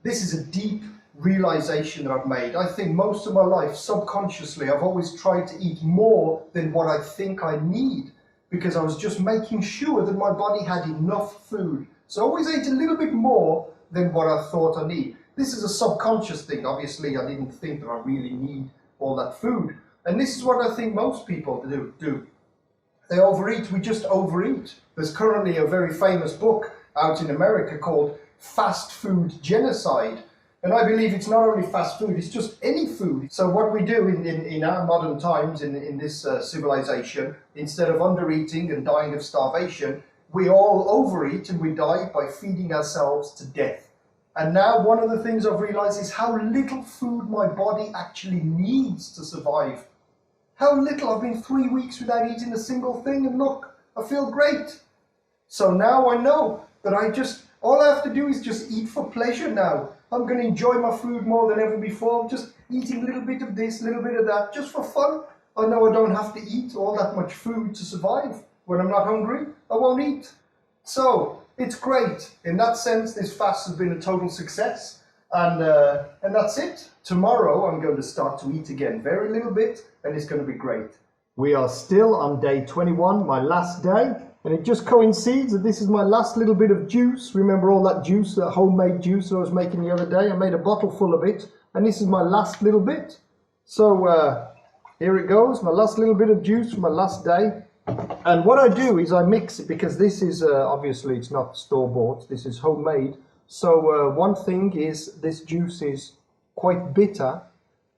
this is a deep realization that I've made. I think most of my life, subconsciously, I've always tried to eat more than what I think I need, because I was just making sure that my body had enough food. So I always ate a little bit more than what I thought I need. This is a subconscious thing. Obviously, I didn't think that I really need all that food. And this is what I think most people do. They overeat. We just overeat. There's currently a very famous book out in America called Fast Food Genocide. And I believe it's not only fast food, it's just any food. So what we do in our modern times, in this civilization, instead of undereating and dying of starvation, we all overeat and we die by feeding ourselves to death. And now one of the things I've realized is how little food my body actually needs to survive. How little. I've been 3 weeks without eating a single thing, and look, I feel great. So now I know that all I have to do is just eat for pleasure now. I'm going to enjoy my food more than ever before. I'm just eating a little bit of this, a little bit of that, just for fun. I know I don't have to eat all that much food to survive. When I'm not hungry, I won't eat. So it's great. In that sense, this fast has been a total success. And that's it. Tomorrow I'm going to start to eat again, very little bit, and it's going to be great. We are still on day 21, my last day, and it just coincides that this is my last little bit of juice. Remember all that juice, that homemade juice that I was making the other day? I made a bottle full of it, and this is my last little bit. So here it goes, my last little bit of juice for my last day. And what I do is I mix it, because this is obviously it's not store-bought, this is homemade. So one thing is this juice is quite bitter,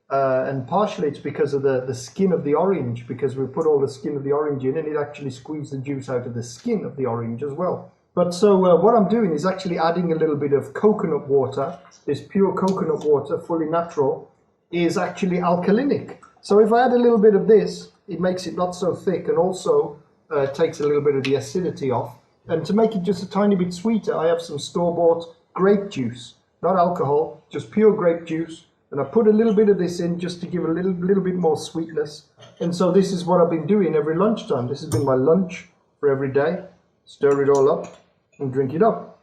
and partially it's because of the skin of the orange, because we put all the skin of the orange in and it actually squeezed the juice out of the skin of the orange as well. But so what I'm doing is actually adding a little bit of coconut water. This pure coconut water, fully natural, is actually alkalinic. So if I add a little bit of this, it makes it not so thick, and also takes a little bit of the acidity off. And to make it just a tiny bit sweeter, I have some store-bought grape juice, not alcohol, just pure grape juice. And I put a little bit of this in just to give a little bit more sweetness. And so this is what I've been doing every lunchtime. This has been my lunch for every day. Stir it all up and drink it up.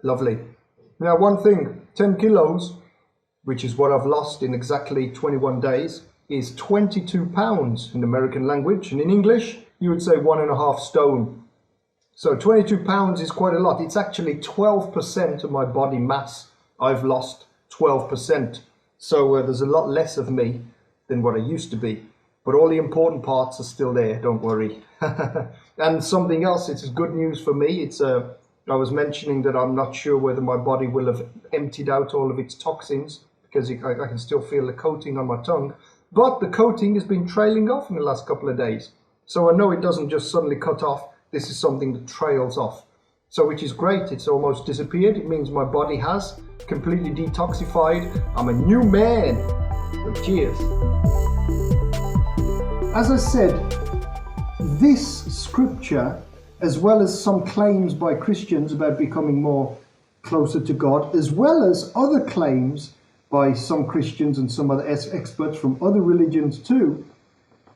Lovely. Now one thing, 10 kilos, which is what I've lost in exactly 21 days, is 22 pounds in American language. And in English, you would say 1.5 stone. So 22 pounds is quite a lot. It's actually 12% of my body mass. I've lost 12%. So there's a lot less of me than what I used to be. But all the important parts are still there, don't worry. And something else, it's good news for me. It's I was mentioning that I'm not sure whether my body will have emptied out all of its toxins, because I can still feel the coating on my tongue. But the coating has been trailing off in the last couple of days. So I know it doesn't just suddenly cut off. This is something that trails off. So which is great, it's almost disappeared. It means my body has completely detoxified. I'm a new man. So cheers. As I said, this scripture, as well as some claims by Christians about becoming more closer to God, as well as other claims by some Christians and some other experts from other religions too,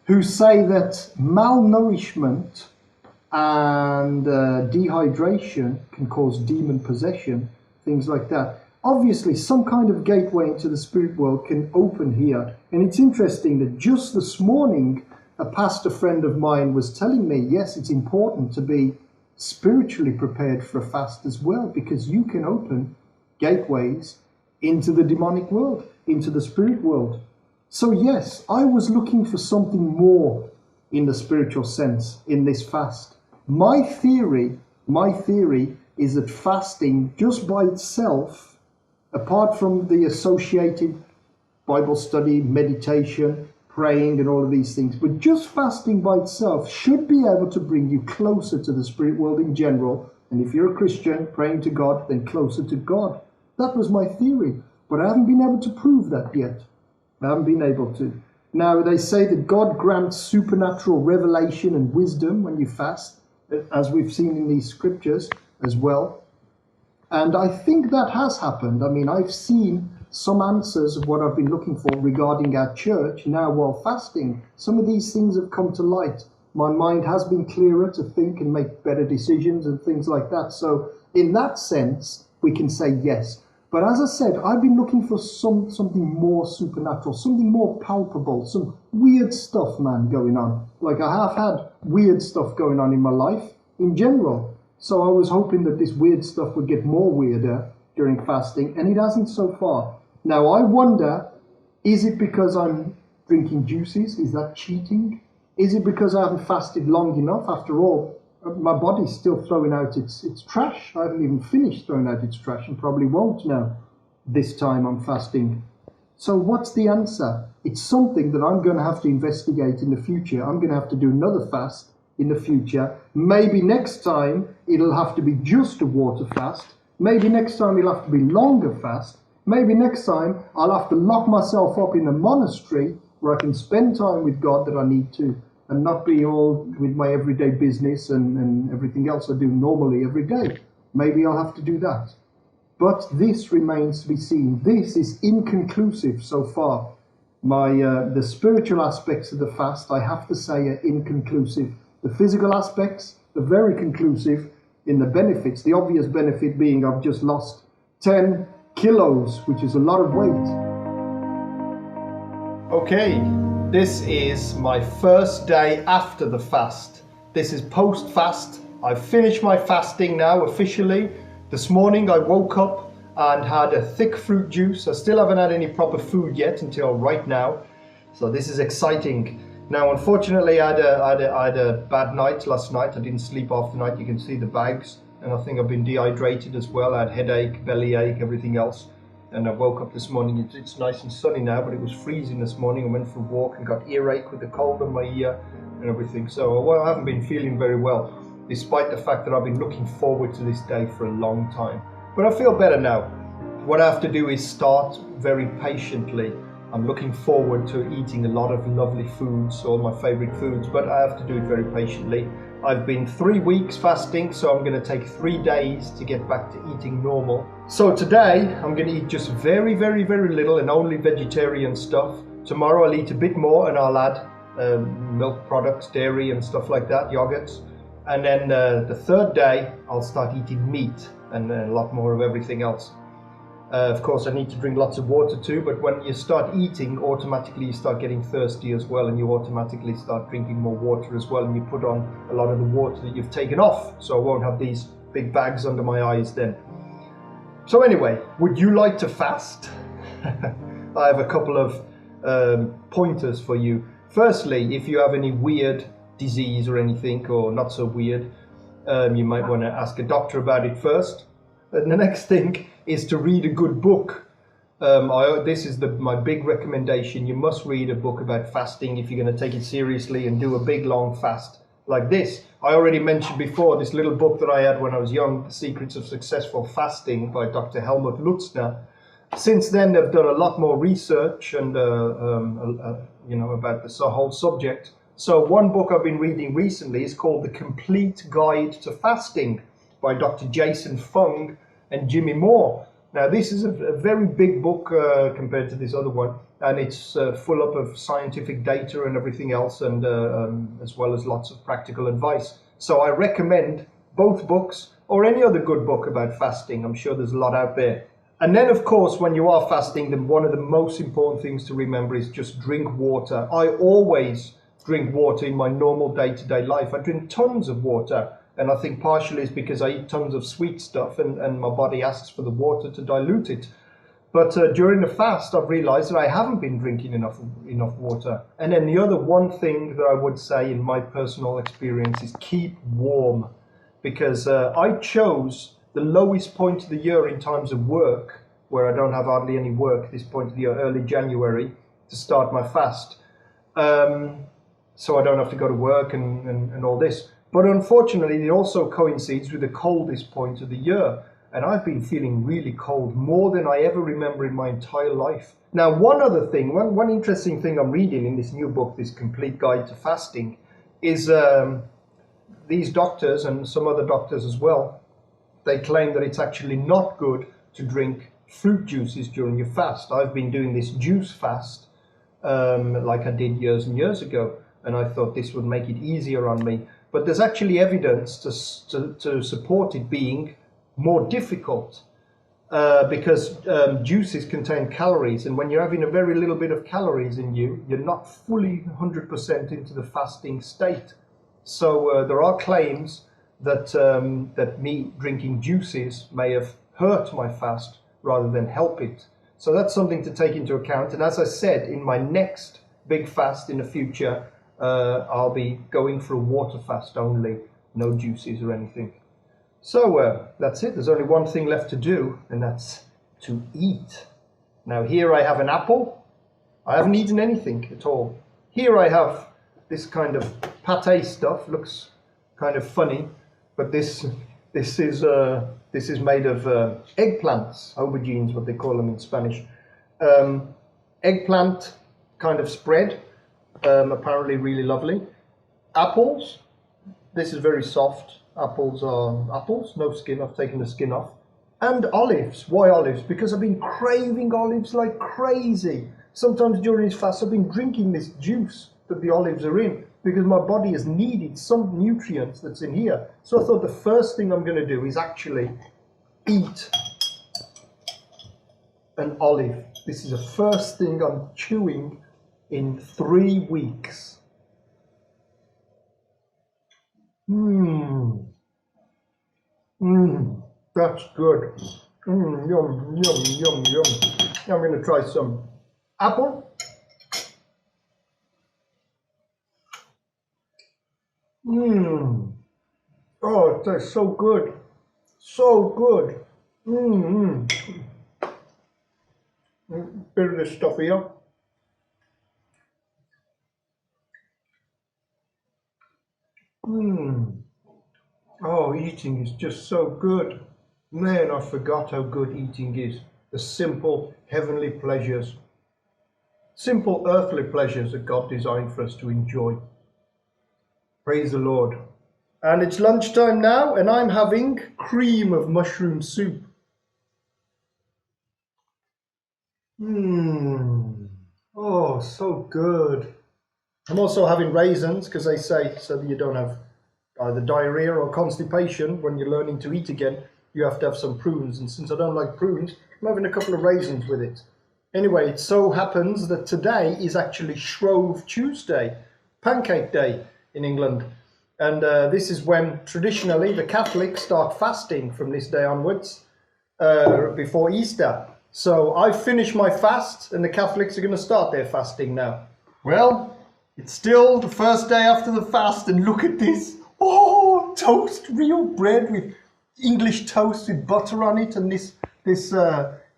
who say that malnourishment and dehydration can cause demon possession, things like that. Obviously, some kind of gateway into the spirit world can open here. And it's interesting that just this morning, a pastor friend of mine was telling me, yes, it's important to be spiritually prepared for a fast as well, because you can open gateways into the demonic world, into the spirit world. So yes, I was looking for something more in the spiritual sense in this fast. My theory is that fasting just by itself, apart from the associated Bible study, meditation, praying and all of these things, but just fasting by itself should be able to bring you closer to the spirit world in general. And if you're a Christian praying to God, then closer to God. That was my theory, but I haven't been able to prove that yet. I haven't been able to. Now, they say that God grants supernatural revelation and wisdom when you fast, as we've seen in these scriptures as well. And I think that has happened. I mean, I've seen some answers of what I've been looking for regarding our church now while fasting. Some of these things have come to light. My mind has been clearer to think and make better decisions and things like that. So in that sense, we can say yes. But as I said, I've been looking for something more supernatural, something more palpable, some weird stuff, man, going on. Like I have had weird stuff going on in my life in general. So I was hoping that this weird stuff would get more weirder during fasting, and it hasn't so far. Now I wonder, is it because I'm drinking juices? Is that cheating? Is it because I haven't fasted long enough? After all, my body's still throwing out its trash. I haven't even finished throwing out its trash and probably won't now. This time I'm fasting. So what's the answer? It's something that I'm going to have to investigate in the future. I'm going to have to do another fast in the future. Maybe next time it'll have to be just a water fast. Maybe next time it'll have to be longer fast. Maybe next time I'll have to lock myself up in a monastery where I can spend time with God that I need to, and not be all with my everyday business and everything else I do normally every day. Maybe I'll have to do that. But this remains to be seen. This is inconclusive so far. The spiritual aspects of the fast, I have to say, are inconclusive. The physical aspects are very conclusive in the benefits. The obvious benefit being I've just lost 10 kilos, which is a lot of weight. Okay, this is my first day after the fast. This is post-fast. I've finished my fasting now officially. This morning I woke up and had a thick fruit juice. I still haven't had any proper food yet until right now. So this is exciting. Now, unfortunately, I had a bad night last night. I didn't sleep half the night. You can see the bags. And I think I've been dehydrated as well. I had headache, bellyache, everything else. And I woke up this morning. It's nice and sunny now, but it was freezing this morning. I went for a walk and got earache with the cold in my ear and everything. So, well, I haven't been feeling very well, despite the fact that I've been looking forward to this day for a long time. But I feel better now. What I have to do is start very patiently. I'm looking forward to eating a lot of lovely foods, all my favorite foods, but I have to do it very patiently. I've been 3 weeks fasting, so I'm going to take 3 days to get back to eating normal. So today, I'm going to eat just very, very, very little and only vegetarian stuff. Tomorrow I'll eat a bit more and I'll add milk products, dairy and stuff like that, yogurts. And then the third day, I'll start eating meat and a lot more of everything else. Of course, I need to drink lots of water too, but when you start eating, automatically you start getting thirsty as well, and you automatically start drinking more water as well, and you put on a lot of the water that you've taken off, so I won't have these big bags under my eyes then. So anyway, would you like to fast? I have a couple of pointers for you. Firstly, if you have any weird disease or anything, or not so weird, you might want to ask a doctor about it first. And the next thing is to read a good book. This is my big recommendation. You must read a book about fasting if you're going to take it seriously and do a big long fast like this. I already mentioned before this little book that I had when I was young, The Secrets of Successful Fasting by Dr. Helmut Lutzner. Since then, they've done a lot more research and about this whole subject. So one book I've been reading recently is called The Complete Guide to Fasting by Dr. Jason Fung and Jimmy Moore. Now this is a very big book compared to this other one, and it's full up of scientific data and everything else, and as well as lots of practical advice. So I recommend both books, or any other good book about fasting. I'm sure there's a lot out there. And then of course, when you are fasting, then one of the most important things to remember is just drink water. I always drink water in my normal day-to-day life. I drink tons of water. And I think partially it's because I eat tons of sweet stuff and my body asks for the water to dilute it. But during the fast, I've realized that I haven't been drinking enough water. And then the other one thing that I would say in my personal experience is keep warm. Because I chose the lowest point of the year in terms of work, where I don't have hardly any work at this point of the year, early January, to start my fast. So I don't have to go to work and all this. But unfortunately, it also coincides with the coldest point of the year. And I've been feeling really cold, more than I ever remember in my entire life. Now, one other thing, one interesting thing I'm reading in this new book, this Complete Guide to Fasting, is these doctors and some other doctors as well, they claim that it's actually not good to drink fruit juices during your fast. I've been doing this juice fast like I did years and years ago, and I thought this would make it easier on me. But there's actually evidence to support it being more difficult because juices contain calories, and when you're having a very little bit of calories in you, you're not fully 100% into the fasting state. So there are claims that that me drinking juices may have hurt my fast rather than help it. So that's something to take into account. And as I said, in my next big fast in the future, I'll be going for a water fast only, no juices or anything. So that's it. There's only one thing left to do, and that's to eat. Now here I have an apple. I haven't eaten anything at all. Here I have this kind of pate stuff. Looks kind of funny, but this is made of eggplants, aubergines, what they call them in Spanish. Eggplant kind of spread. Apparently really lovely. Apples. This is very soft. Apples are apples, no skin. I've taken the skin off. And olives. Why olives? Because I've been craving olives like crazy. sometimes during this fast I've been drinking this juice that the olives are in because my body has needed some nutrients that's in here. So I thought the first thing I'm going to do is actually eat an olive. This is the first thing I'm chewing in 3 weeks. That's good. Yum, yum, yum, yum. Now I'm going to try some apple. Oh, it tastes so good. So good. Bit of this stuff here. Oh, eating is just so good. Man, I forgot how good eating is. The simple heavenly pleasures. Simple earthly pleasures that God designed for us to enjoy. Praise the Lord. And it's lunchtime now, and I'm having cream of mushroom soup. Oh, so good. I'm also having raisins, because they say so that you don't have either diarrhea or constipation when you're learning to eat again. You have to have some prunes, and since I don't like prunes, I'm having a couple of raisins with it. Anyway, it so happens that today is actually Shrove Tuesday, Pancake Day in England. And this is when traditionally the Catholics start fasting from this day onwards, before Easter. So I've finished my fast and the Catholics are going to start their fasting now. Well, it's still the first day after the fast, and look at this. Oh, toast, real bread with English toast with butter on it, and this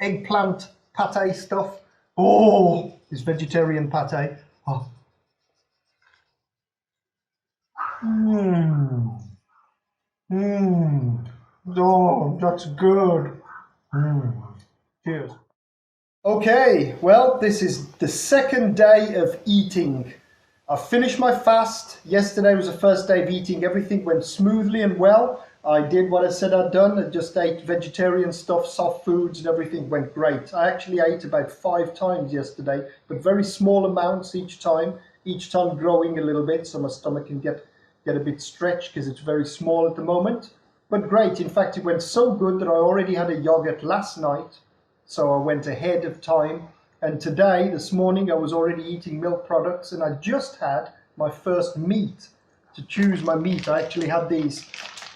eggplant pate stuff. Oh, this vegetarian pate. Oh. Oh, that's good. Cheers. Okay, well, this is the second day of eating. I finished my fast. Yesterday was the first day of eating. Everything went smoothly and well. I did what I said I'd done. I just ate vegetarian stuff, soft foods, and everything went great. I actually ate about 5 times yesterday, but very small amounts each time growing a little bit, so my stomach can get a bit stretched because it's very small at the moment. But great. In fact, it went so good that I already had a yogurt last night, so I went ahead of time. And today, this morning, I was already eating milk products, and I just had my first meat. To choose my meat, I actually had these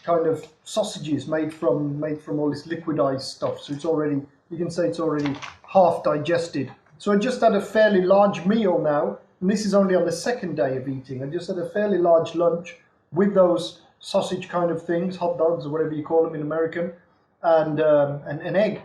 kind of sausages made from all this liquidized stuff. So it's already, you can say it's already half digested. So I just had a fairly large meal now, and this is only on the second day of eating. I just had a fairly large lunch with those sausage kind of things, hot dogs or whatever you call them in American, and an egg.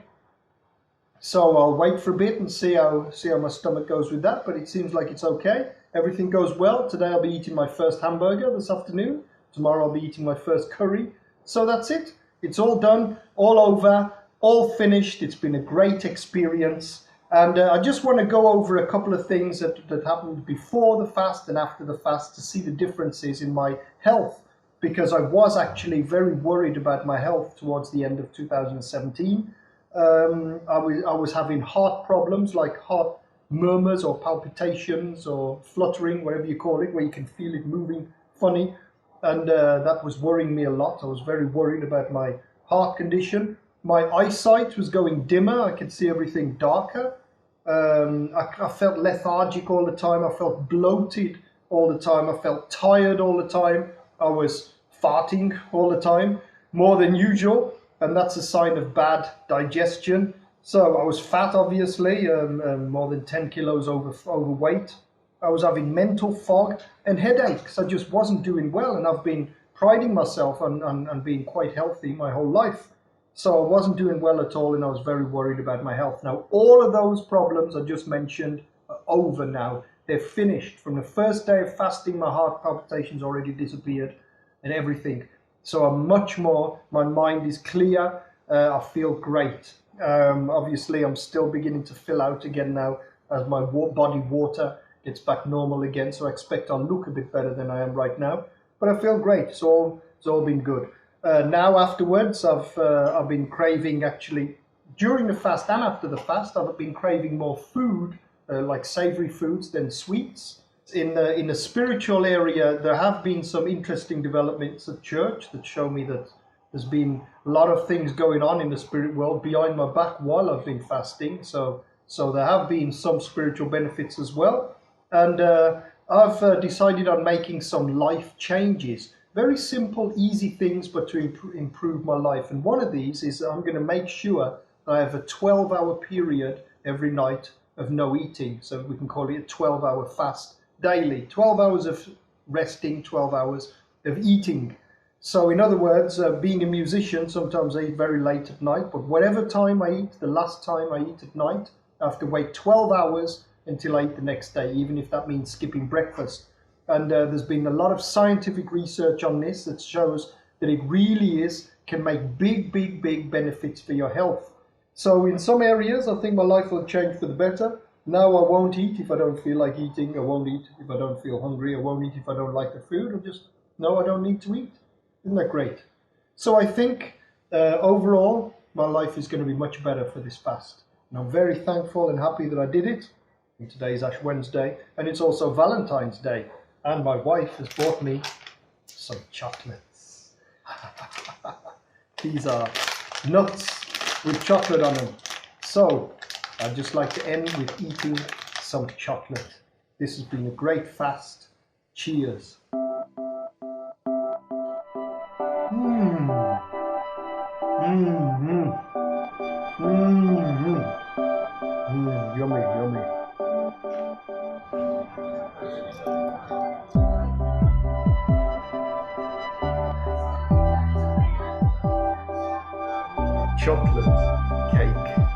So I'll wait for a bit and see how my stomach goes with that, but it seems like it's okay. Everything goes well. Today I'll be eating my first hamburger this afternoon. Tomorrow I'll be eating my first curry. So that's it. It's all done, all over, all finished. It's been a great experience. And I just want to go over a couple of things that happened before the fast and after the fast to see the differences in my health, because I was actually very worried about my health towards the end of 2017. I was having heart problems, like heart murmurs or palpitations or fluttering, whatever you call it, where you can feel it moving funny. And that was worrying me a lot. I was very worried about my heart condition. My eyesight was going dimmer. I could see everything darker. I felt lethargic all the time. I felt bloated all the time. I felt tired all the time. I was farting all the time, more than usual. And that's a sign of bad digestion. So I was fat, obviously, more than 10 kilos overweight. I was having mental fog and headaches. I just wasn't doing well, and I've been priding myself on being quite healthy my whole life. So I wasn't doing well at all, and I was very worried about my health. Now, all of those problems I just mentioned are over now. They're finished. From the first day of fasting, my heart palpitations already disappeared and everything. So I'm much more, my mind is clear, I feel great. Obviously, I'm still beginning to fill out again now as my body water gets back normal again. So I expect I'll look a bit better than I am right now. But I feel great. It's all been good. Now afterwards, I've been craving, actually, during the fast and after the fast, I've been craving more food like savory foods than sweets. In the spiritual area, there have been some interesting developments at church that show me that there's been a lot of things going on in the spirit world behind my back while I've been fasting. So there have been some spiritual benefits as well. And I've decided on making some life changes. Very simple, easy things, but to improve my life. And one of these is I'm going to make sure I have a 12-hour period every night of no eating. So we can call it a 12-hour fast daily. 12 hours of resting, 12 hours of eating. So in other words, being a musician, sometimes I eat very late at night, but whatever time I eat, the last time I eat at night, I have to wait 12 hours until I eat the next day, even if that means skipping breakfast. And there's been a lot of scientific research on this that shows that it really can make big benefits for your health. So in some areas, I think my life will change for the better. Now I won't eat if I don't feel like eating. I won't eat if I don't feel hungry. I won't eat if I don't like the food. I just know I don't need to eat. Isn't that great? So I think overall, my life is going to be much better for this fast. And I'm very thankful and happy that I did it. And today is Ash Wednesday, and it's also Valentine's Day. And my wife has bought me some chocolates. These are nuts with chocolate on them. So I'd just like to end with eating some chocolate. This has been a great fast. Cheers. Yummy, yummy. Chocolate cake.